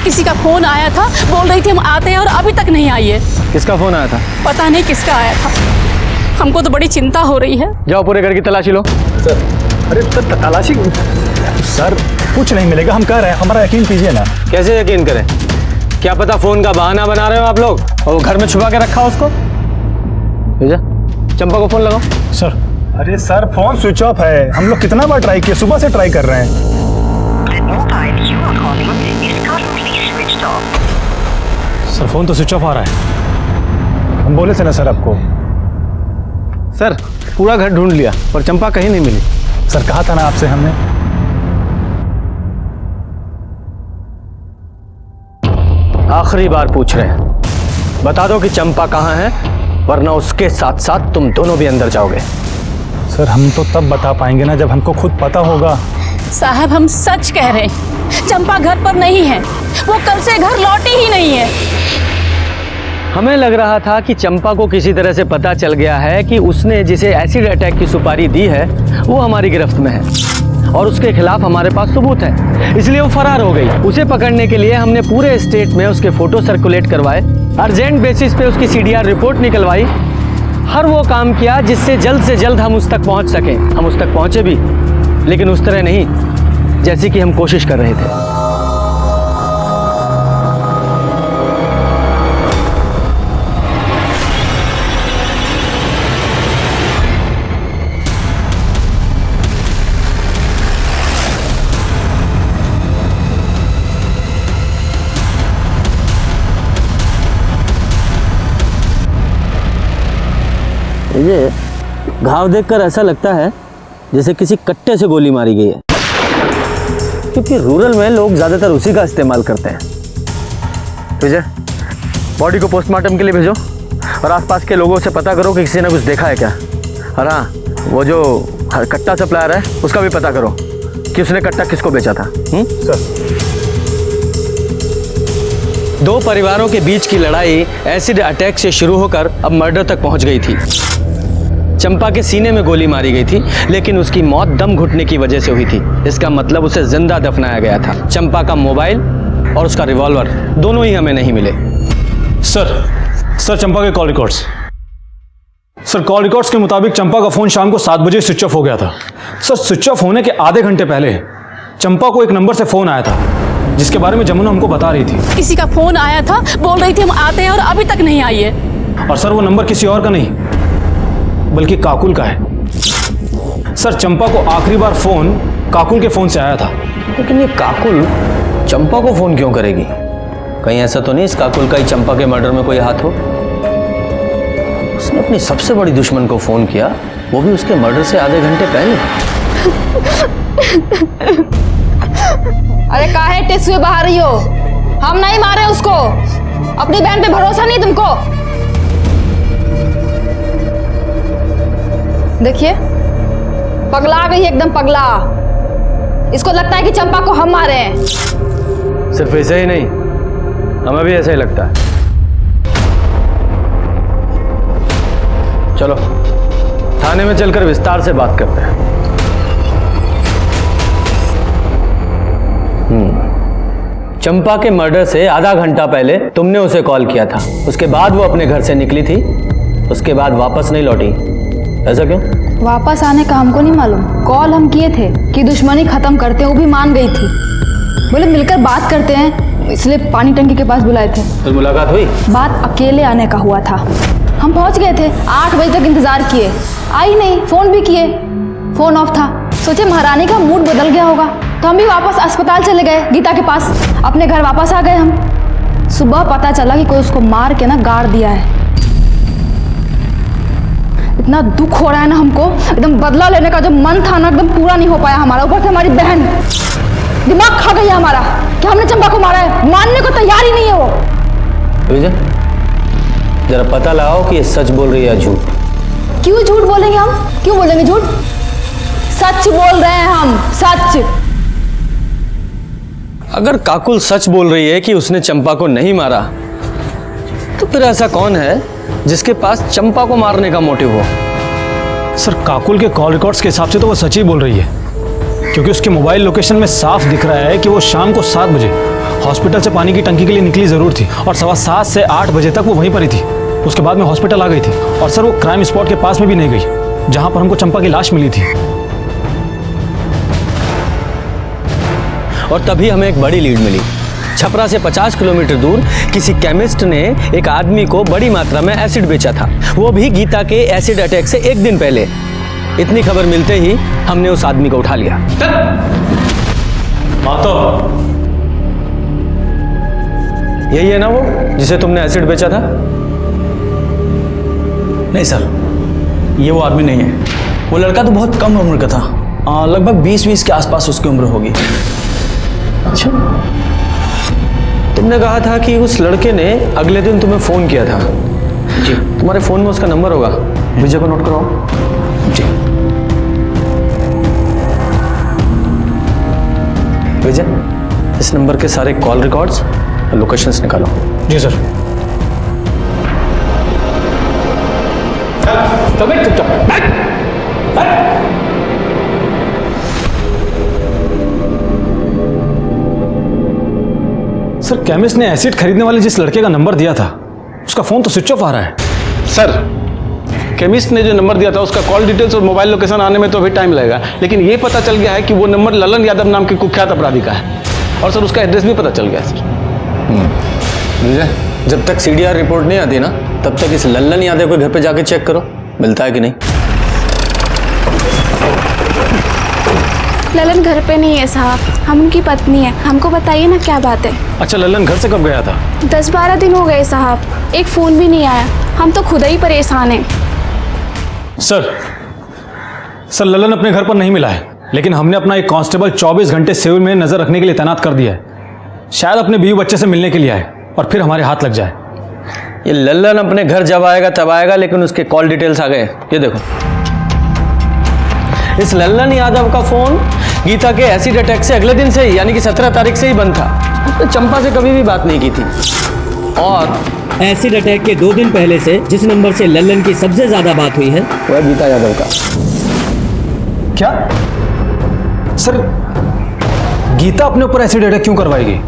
किसी का फोन आया था, बोल रही थी हम आते हैं और अभी तक नहीं आई है। किसका फोन आया था? पता नहीं किसका आया था, हमको तो बड़ी चिंता हो रही है। जाओ पूरे घर की तलाशी लो। सर, अरे तलाशी सर, कुछ नहीं मिलेगा, हम कह रहे हैं, हमारा यकीन कीजिए ना। कैसे यकीन करें? क्या पता फोन का बहाना बना रहे हो आप लोग और घर में छुपा के रखा उसको। भेजा, चंपा को फोन लगाओ। सर, अरे सर फोन स्विच ऑफ है, हम लोग कितना बार ट्राई किए, सुबह से ट्राई कर रहे हैं। सर फोन तो स्विच ऑफ आ रहा है, हम बोले थे ना सर आपको। सर पूरा घर ढूंढ लिया पर चंपा कहीं नहीं मिली। सर कहा था ना आपसे हमने। आखिरी बार पूछ रहे हैं, बता दो कि चंपा कहाँ है, वरना उसके साथ साथ तुम दोनों भी अंदर जाओगे। सर हम तो तब बता पाएंगे ना जब हमको खुद पता होगा। साहब हम सच कह रहे हैं, चंपा घर पर नहीं है, वो कल से घर लौटी ही नहीं है। हमें लग रहा था कि चंपा को किसी तरह से पता चल गया है कि उसने जिसे एसिड अटैक की सुपारी दी है वो हमारी गिरफ्त में है और उसके खिलाफ हमारे पास सबूत है, इसलिए वो फरार हो गई। उसे पकड़ने के लिए हमने पूरे स्टेट में उसके फोटो सर्कुलेट करवाए, अर्जेंट बेसिस पे उसकी CDR रिपोर्ट निकलवाई, हर वो काम किया जिससे जल्द से जल्द हम उस तक पहुंच सकें। हम उस तक पहुंचे भी, लेकिन उस तरह नहीं जैसी कि हम कोशिश कर रहे थे। ये घाव देखकर ऐसा लगता है जैसे किसी कट्टे से गोली मारी गई है, क्योंकि रूरल में लोग ज्यादातर उसी का इस्तेमाल करते हैं। विजय, बॉडी को पोस्टमार्टम के लिए भेजो और आसपास के लोगों से पता करो कि किसी ने कुछ देखा है क्या। और हाँ, वो जो कट्टा सप्लायर है उसका भी पता करो कि उसने कट्टा किसको बेचा था। सर, दो परिवारों के बीच की लड़ाई एसिड अटैक से शुरू होकर अब मर्डर तक पहुंच गई थी। चंपा के सीने में गोली मारी गई थी, लेकिन उसकी मौत दम घुटने की वजह से हुई थी। इसका मतलब उसे जिंदा दफनाया गया था। चंपा का मोबाइल और उसका रिवॉल्वर दोनों ही हमें नहीं मिले। सर चंपा के call records. Sir call records के मुताबिक चंपा का फोन शाम को 7 बजे स्विच ऑफ हो गया था। सर स्विच ऑफ होने के आधे घंटे पहले चंपा को एक नंबर से फोन आया था जिसके बारे में जमुना हमको बता रही थी। किसी का फोन आया था, बोल रही थी हम आते हैं और अभी तक नहीं आई है। और सर वो नंबर किसी और का नहीं बल्कि काकुल का है। सर चंपा को आखिरी बार फोन काकुल के फोन से आया था। लेकिन ये काकुल चंपा को फोन क्यों करेगी? कहीं ऐसा तो नहीं इस काकुल का ही चंपा के मर्डर में कोई हाथ हो? उसने अपनी सबसे बड़ी दुश्मन को फोन किया, वो भी उसके मर्डर से आधे घंटे पहले। अरे काहे टेस्ट हुए बाहर रही हो? हम नहीं मारे उसको, अपनी बहन पे भरोसा नहीं तुमको? देखिए पगला गई, एकदम पगला। इसको लगता है कि चंपा को हम मारे हैं। सिर्फ ऐसे ही नहीं, हमें भी ऐसा ही लगता है। चलो थाने में चलकर विस्तार से बात करते हैं। चंपा के मर्डर से आधा घंटा पहले तुमने उसे कॉल किया था, उसके बाद वो अपने घर से निकली थी, उसके बाद वापस नहीं लौटी। ऐसा क्यों? वापस आने का हमको नहीं मालूम। कॉल हम किए थे कि दुश्मनी खत्म करते हैं, वो भी मान गई थी। बोले मिलकर बात करते हैं, इसलिए पानी टंकी के पास बुलाए थे। फिर मुलाकात हुई? बात अकेले आने का हुआ था। हम पहुंच गए थे, 8 बजे तक इंतजार किए, आई नहीं। फोन भी किए, फोन ऑफ था। सोचे महारानी का मूड बदल गया होगा, तो हम भी वापस अस्पताल चले गए, गीता के पास। अपने घर वापस आ गए हम। सुबह पता चला कि कोई उसको मार के ना गाड़ दिया है। इतना दुख हो रहा है ना हमको, एकदम बदला लेने का जो मन था ना एकदम पूरा नहीं हो पाया हमारा। ऊपर से हमारी बहन दिमाग खा गई है हमारा कि हमने चंपा को मारा है, मानने को तैयार ही नहीं है वो। विजय, जरा पता लगाओ कि ये सच बोल रही है झूठ। क्यों झूठ बोलेंगे हम, क्यों बोलेंगे झूठ? सच बोल रहे हैं हम, सच। अगर काकुल सच बोल रही है कि उसने चंपा को नहीं मारा, तो फिर ऐसा कौन है जिसके पास चंपा को मारने का मोटिव हो? सर, काकुल के कॉल रिकॉर्ड्स के हिसाब से तो वो सच ही बोल रही है, क्योंकि उसके मोबाइल लोकेशन में साफ दिख रहा है कि वो शाम को 7 बजे हॉस्पिटल से पानी की टंकी के लिए निकली जरूर थी और 7:15 से 8 बजे तक वो वहीं पर ही थी। उसके बाद में हॉस्पिटल आ गई थी। और सर, वो क्राइम स्पॉट के पास में भी नहीं गई जहां पर हमको चंपा की लाश मिली थी। और तभी हमें एक बड़ी लीड मिली। छपरा से 50 किलोमीटर दूर किसी केमिस्ट ने एक आदमी को बड़ी मात्रा में एसिड बेचा था, वो भी गीता के एसिड अटैक से 1 दिन पहले। इतनी खबर मिलते ही हमने उस आदमी को उठा लिया। यही है ना वो जिसे तुमने एसिड बेचा था? नहीं सर, ये वो आदमी नहीं है। वो लड़का तो बहुत कम उम्र का था, लगभग 20 के आसपास उसकी उम्र होगी। अच्छा, तुमने कहा था कि उस लड़के ने अगले दिन तुम्हें फोन किया था। जी। तुम्हारे फोन में उसका नंबर होगा, विजय को नोट कराओ। जी। विजय, इस नंबर के सारे कॉल रिकॉर्ड्स और लोकेशंस निकालो। जी सर। सर, केमिस्ट ने एसिड खरीदने वाले जिस लड़के का नंबर दिया था, उसका फोन तो स्विच ऑफ आ रहा है। सर, केमिस्ट ने जो नंबर दिया था उसका कॉल डिटेल्स और मोबाइल लोकेशन आने में तो अभी टाइम लगेगा, लेकिन ये पता चल गया है कि वो नंबर ललन यादव नाम के कुख्यात अपराधी का है। और सर, उसका एड्रेस भी पता चल गया है सर। विजय, जब तक सीडीआर रिपोर्ट नहीं आती ना, तब तक इस ललन यादव के घर पे जाके चेक करो मिलता है कि नहीं। ललन घर पे नहीं है साहब, हम उनकी पत्नी है। हमको बताइए ना क्या बात है। अच्छा, ललन घर से कब गया था? 10-12 दिन हो गए साहब, एक फ़ोन भी नहीं आया। हम तो खुद ही परेशान हैं। सर, ललन अपने घर पर नहीं मिला है, लेकिन हमने अपना एक कांस्टेबल 24 घंटे सिविल में नजर रखने के लिए तैनात कर दिया है। शायद अपने बीवी बच्चे से मिलने के लिए आए और फिर हमारे हाथ लग जाए। ये ललन अपने घर जब आएगा तब आएगा, लेकिन उसके कॉल डिटेल्स आ गए। ये देखो, इस ललन यादव का फोन गीता के एसिड अटैक से अगले दिन से ही, यानी कि 17 तारीख से ही बंद था। उसने चंपा से कभी भी बात नहीं की थी। और एसिड अटैक के 2 दिन पहले से जिस नंबर से ललन की सबसे ज्यादा बात हुई है वो है गीता यादव का। क्या सर, गीता अपने ऊपर एसिड अटैक क्यों करवाएगी?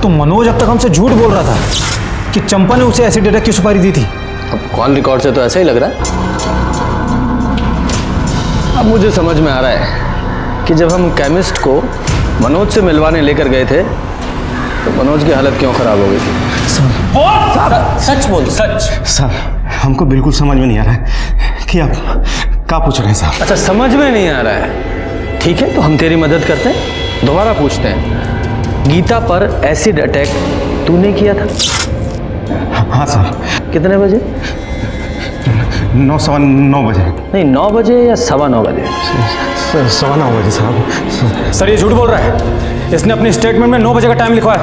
तो मनोज अब तक हमसे झूठ बोल रहा था कि चंपा ने उसे एसिड अटैक की सुपारी दी थी। अब कॉल रिकॉर्ड से तो ऐसा ही लग रहा है। अब मुझे समझ में आ रहा है कि जब हम केमिस्ट को मनोज से मिलवाने लेकर गए थे तो मनोज की हालत क्यों खराब हो गई थी। सच बोल, सच। सर, हमको बिल्कुल समझ में नहीं आ रहा है कि आप क्या पूछ रहे हैं साहब। अच्छा, समझ में नहीं आ रहा है, ठीक है, तो हम तेरी मदद करते हैं। दोबारा पूछते हैं, गीता पर एसिड अटैक तूने किया था? हाँ सर। कितने बजे? 9:15 बजे। नहीं, 9 बजे या 9:15 बजे? 9:15 बजे साहब। सर, ये झूठ बोल रहा है। इसने अपनी स्टेटमेंट में 9 बजे का टाइम लिखवाया।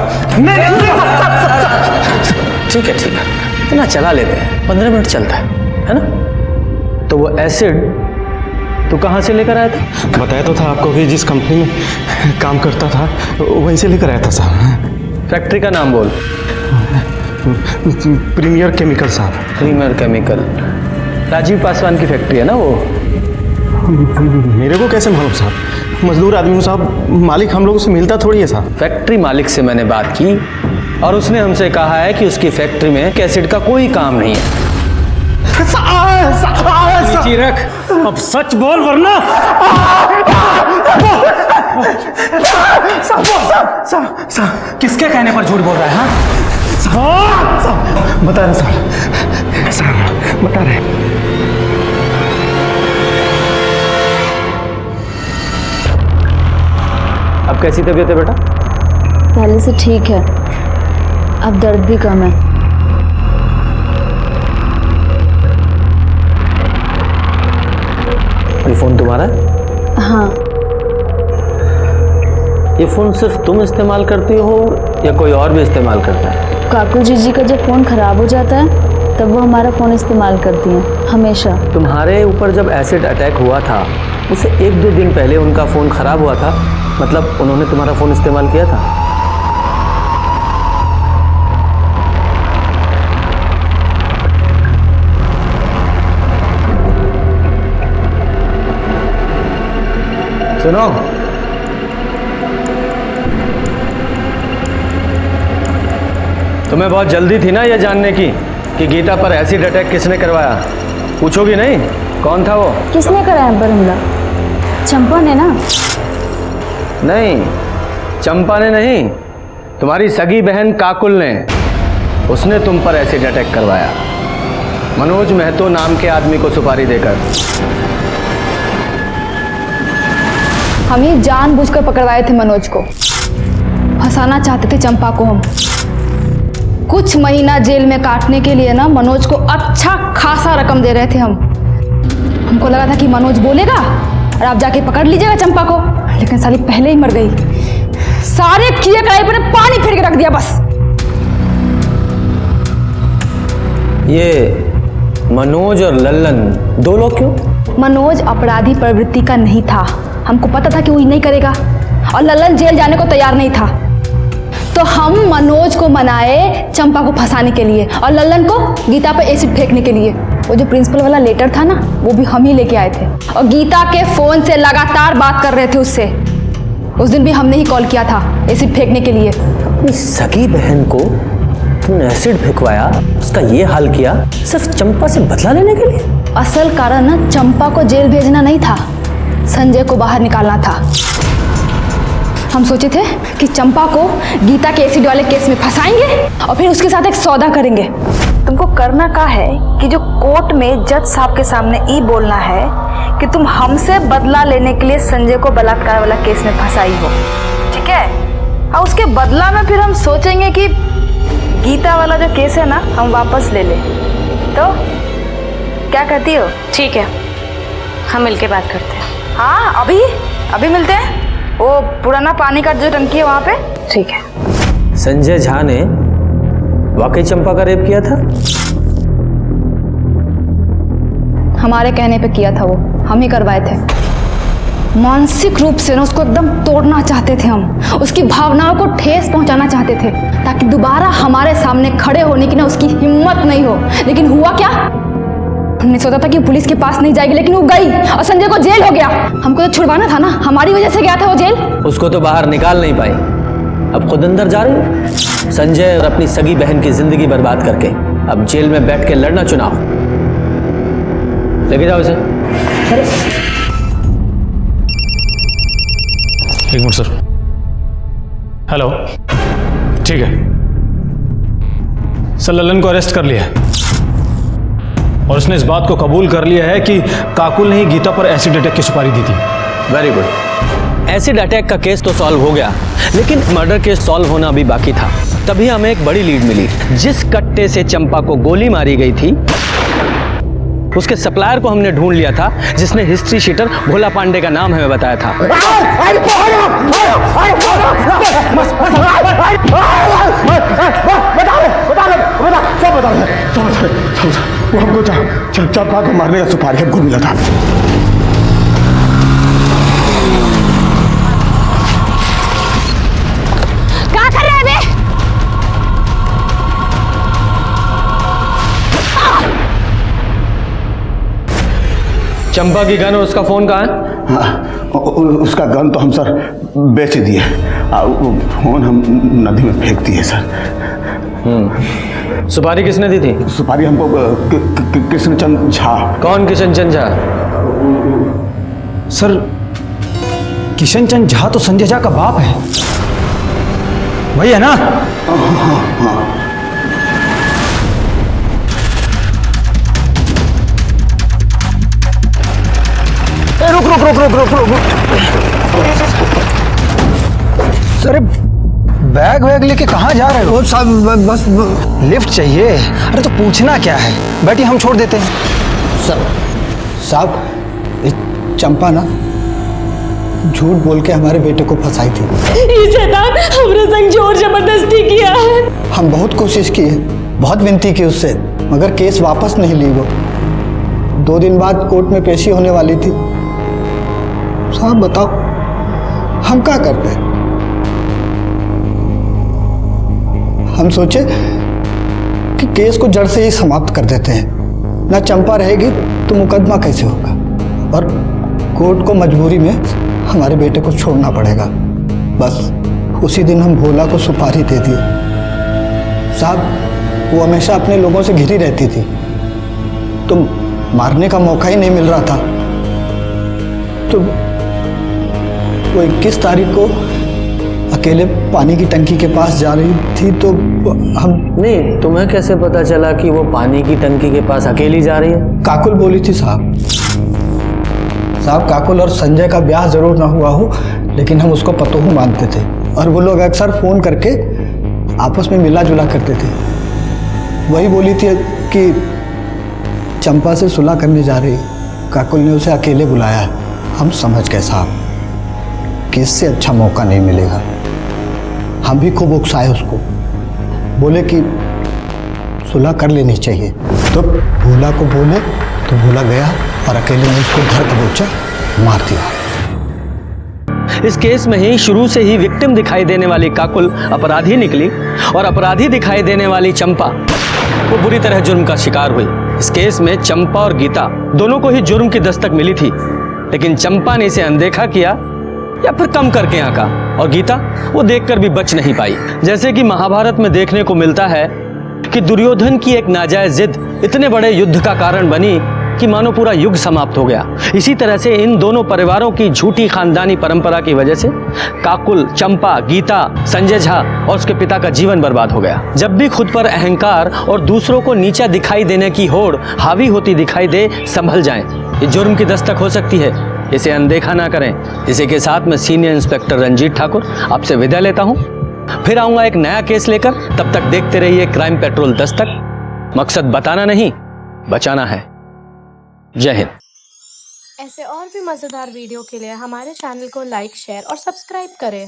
ठीक है, इतना चला लेते हैं, 15 मिनट चलता है ना? तो वो एसिड तू कहाँ से लेकर आया था? बताया तो था आपको कि जिस कंपनी में काम करता था वहीं से लेकर आया था साहब। फैक्ट्री का नाम बोल। प्रीमियर केमिकल साहब। प्रीमियर केमिकल राजीव पासवान की फैक्ट्री है ना वो? मेरे को कैसे मालूम साहब? मजदूर आदमी हूँ साहब, मालिक हम लोगों से मिलता थोड़ी है साहब। फैक्ट्री मालिक से मैंने बात की और उसने हमसे कहा है कि उसकी फैक्ट्री में एसिड का कोई काम नहीं है। नीचे रख, अब सच बोल वरना। किसके कहने पर झूठ बोल रहा है? हाँ, बता रहे साहब, बता रहे। अब कैसी तबीयत है बेटा? पहले से ठीक है, अब दर्द भी कम है। फोन तुम्हारा है? हाँ। ये फोन सिर्फ तुम इस्तेमाल करती हो या कोई और भी इस्तेमाल करता है? काकू जी का जब फ़ोन ख़राब हो जाता है तब वो हमारा फ़ोन इस्तेमाल करती हैं हमेशा। तुम्हारे ऊपर जब एसिड अटैक हुआ था उससे 1-2 दिन पहले उनका फ़ोन ख़राब हुआ था, मतलब उन्होंने तुम्हारा फ़ोन इस्तेमाल किया था? सुनो, तुम्हें बहुत जल्दी थी ना ये जानने की कि गीता पर एसिड अटैक किसने करवाया? पूछोगी नहीं कौन था वो? किसने कराया पर हमला? चंपा ने ना? नहीं, चंपा ने नहीं, तुम्हारी सगी बहन काकुल ने। उसने तुम पर एसिड अटैक करवाया, मनोज महतो नाम के आदमी को सुपारी देकर। हम ही जानबूझकर पकड़वाए थे मनोज को, फंसाना चाहते थे चंपा को हम। कुछ महीना जेल में काटने के लिए ना मनोज को अच्छा खासा रकम दे रहे थे हम। हमको लगा था कि मनोज बोलेगा और आप जाके पकड़ लीजिएगा चंपा को, लेकिन साली पहले ही मर गई। सारे किए कराए पर पानी फेर के रख दिया बस। ये मनोज और लल्लन दो लोग क्यों? मनोज अपराधी प्रवृत्ति का नहीं था, हमको पता था कि वो नहीं करेगा, और लल्लन जेल जाने को तैयार नहीं था। तो हम मनोज को मनाए चंपा को फंसाने के लिए और लल्लन को गीता पर एसिड फेंकने के लिए। वो जो प्रिंसिपल वाला लेटर था ना, वो भी हम ही लेके आए थे, और गीता के फोन से लगातार बात कर रहे थे उससे। उस दिन भी हमने ही कॉल किया था एसिड फेंकने के लिए। अपनी सगी बहन को तुमने एसिड फेंकवाया, उसका ये हाल किया सिर्फ चंपा से बदला लेने के लिए? असल कारण ना चंपा को जेल भेजना नहीं था, संजय को बाहर निकालना था। हम सोचे थे कि चंपा को गीता के एसिड वाले केस में फंसाएंगे और फिर उसके साथ एक सौदा करेंगे। तुमको करना क्या है कि जो कोर्ट में जज साहब के सामने ये बोलना है कि तुम हमसे बदला लेने के लिए संजय को बलात्कार वाला केस में फंसाई हो, ठीक है? और उसके बदला में फिर हम सोचेंगे कि गीता वाला जो केस है ना हम वापस ले लें। तो क्या कहती हो? ठीक है, हम मिलके बात करते हैं। हाँ, अभी मिलते हैं। वो पुराना पानी का जो टंकी है वहाँ पे। ठीक है। संजय झा ने वाकई चंपा का रेप किया था? हमारे कहने पे किया था, वो हम ही करवाए थे। मानसिक रूप से ना उसको एकदम तोड़ना चाहते थे हम, उसकी भावनाओं को ठेस पहुंचाना चाहते थे ताकि दोबारा हमारे सामने खड़े होने की ना उसकी हिम्मत नहीं हो। लेकिन हुआ क्या? हमने सोचा था कि पुलिस के पास नहीं जाएगी, लेकिन वो गई और संजय को जेल हो गया। हमको तो छुड़वाना था ना, हमारी वजह से गया था वो जेल। उसको तो बाहर निकाल नहीं पाई, अब खुद अंदर जा रही। संजय और अपनी सगी बहन की जिंदगी बर्बाद करके अब जेल में बैठ के लड़ना चुनाव। लेके जाओ इसे। एक मिनट सर। हेलो, ठीक है सर, लल्लन को अरेस्ट कर लिया है और उसने इस बात को कबूल कर लिया है कि काकुल ने ही गीता पर एसिड अटैक की सुपारी दी थी। Very good. एसिड अटैक का केस तो सॉल्व हो गया, लेकिन मर्डर केस सॉल्व होना अभी बाकी था। तभी हमें एक बड़ी लीड मिली। जिस कट्टे से चंपा को गोली मारी गई थी उसके सप्लायर को हमने ढूंढ लिया था, जिसने हिस्ट्री शीटर भोला पांडे का नाम हमें बताया था। वो हमको चंपा को मारने का सुपारी हमको मिला था। क्या कर रहे हैं? चंपा की गन और उसका फोन कहाँ है? हाँ, उसका गन तो हम सर बेच दिए, फोन हम नदी में फेंक दिए सर। सुपारी किसने दी थी? सुपारी हमको कृष्णचंद झा। कौन कृष्णचंद झा? सर किशनचंद झा तो संजय झा का बाप है, वही है ना? हाँ। रुक। सर बैग वैग लेके कहाँ जा रहे हो? साहब बस लिफ्ट चाहिए। अरे तो पूछना क्या है, बैठिए हम छोड़ देते हैं। साहब चंपा ना झूठ बोल के हमारे बेटे को फंसाई थी। हमरे संग जोर जबरदस्ती किया है। हम बहुत कोशिश की है, बहुत विनती की उससे, मगर केस वापस नहीं ली वो। 2 दिन बाद कोर्ट में पेशी होने वाली थी। साहब बताओ हम क्या करते हैं? हम सोचे कि केस को जड़ से ही समाप्त कर देते हैं। ना चंपा रहेगी तो मुकदमा कैसे होगा, और कोर्ट को मजबूरी में हमारे बेटे को छोड़ना पड़ेगा। बस उसी दिन हम भोला को सुपारी दे दिए। साहब वो हमेशा अपने लोगों से घिरी रहती थी, तो मारने का मौका ही नहीं मिल रहा था। तो वो 21 तारीख को अकेले पानी की टंकी के पास जा रही थी, तो हम नहीं, तुम्हें कैसे पता चला कि वो पानी की टंकी के पास अकेली जा रही है? काकुल बोली थी साहब। काकुल और संजय का ब्याह जरूर ना हुआ हो, लेकिन हम उसको पतोहू मानते थे, और वो लोग अक्सर फोन करके आपस में मिला जुला करते थे। वही बोली थी कि चंपा से सुलह करने जा रही। काकुल ने उसे अकेले बुलाया है। हम समझ गए साहब कि इससे अच्छा मौका नहीं मिलेगा। हम भी खूब उकसाए उसको, बोले कि सुलह कर लेनी चाहिए। तो भोला को बोले तो भोला गया और अकेले ने उसको घर दबोचा, मार दिया। इस केस में ही शुरू से ही विक्टिम दिखाई देने वाली काकुल अपराधी निकली, और अपराधी दिखाई देने वाली चंपा वो बुरी तरह जुर्म का शिकार हुई। इस केस में चंपा और गीता दोनों को ही जुर्म की दस्तक मिली थी, लेकिन चंपा ने इसे अनदेखा किया या फिर कम करके आंका, और गीता वो देखकर भी बच नहीं पाई। जैसे कि महाभारत में देखने को मिलता है कि दुर्योधन की एक नाजायज जिद इतने बड़े युद्ध का कारण बनी कि मानो पूरा युग समाप्त हो गया। इसी तरह से इन दोनों परिवारों की झूठी खानदानी परंपरा की वजह से काकुल, चंपा, गीता, संजय झा और उसके पिता का जीवन बर्बाद हो गया। जब भी खुद पर अहंकार और दूसरों को नीचा दिखाई देने की होड़ हावी होती दिखाई दे, संभल जाएं। ये जुर्म की दस्तक हो सकती है, इसे अनदेखा ना करें। इसी के साथ मैं सीनियर इंस्पेक्टर रंजीत ठाकुर आपसे विदा लेता हूँ। फिर आऊंगा एक नया केस लेकर। तब तक देखते रहिए क्राइम पेट्रोल दस्तक। मकसद बताना नहीं, बचाना है। जय हिंद। ऐसे और भी मज़ेदार वीडियो के लिए हमारे चैनल को लाइक, शेयर और सब्सक्राइब करें।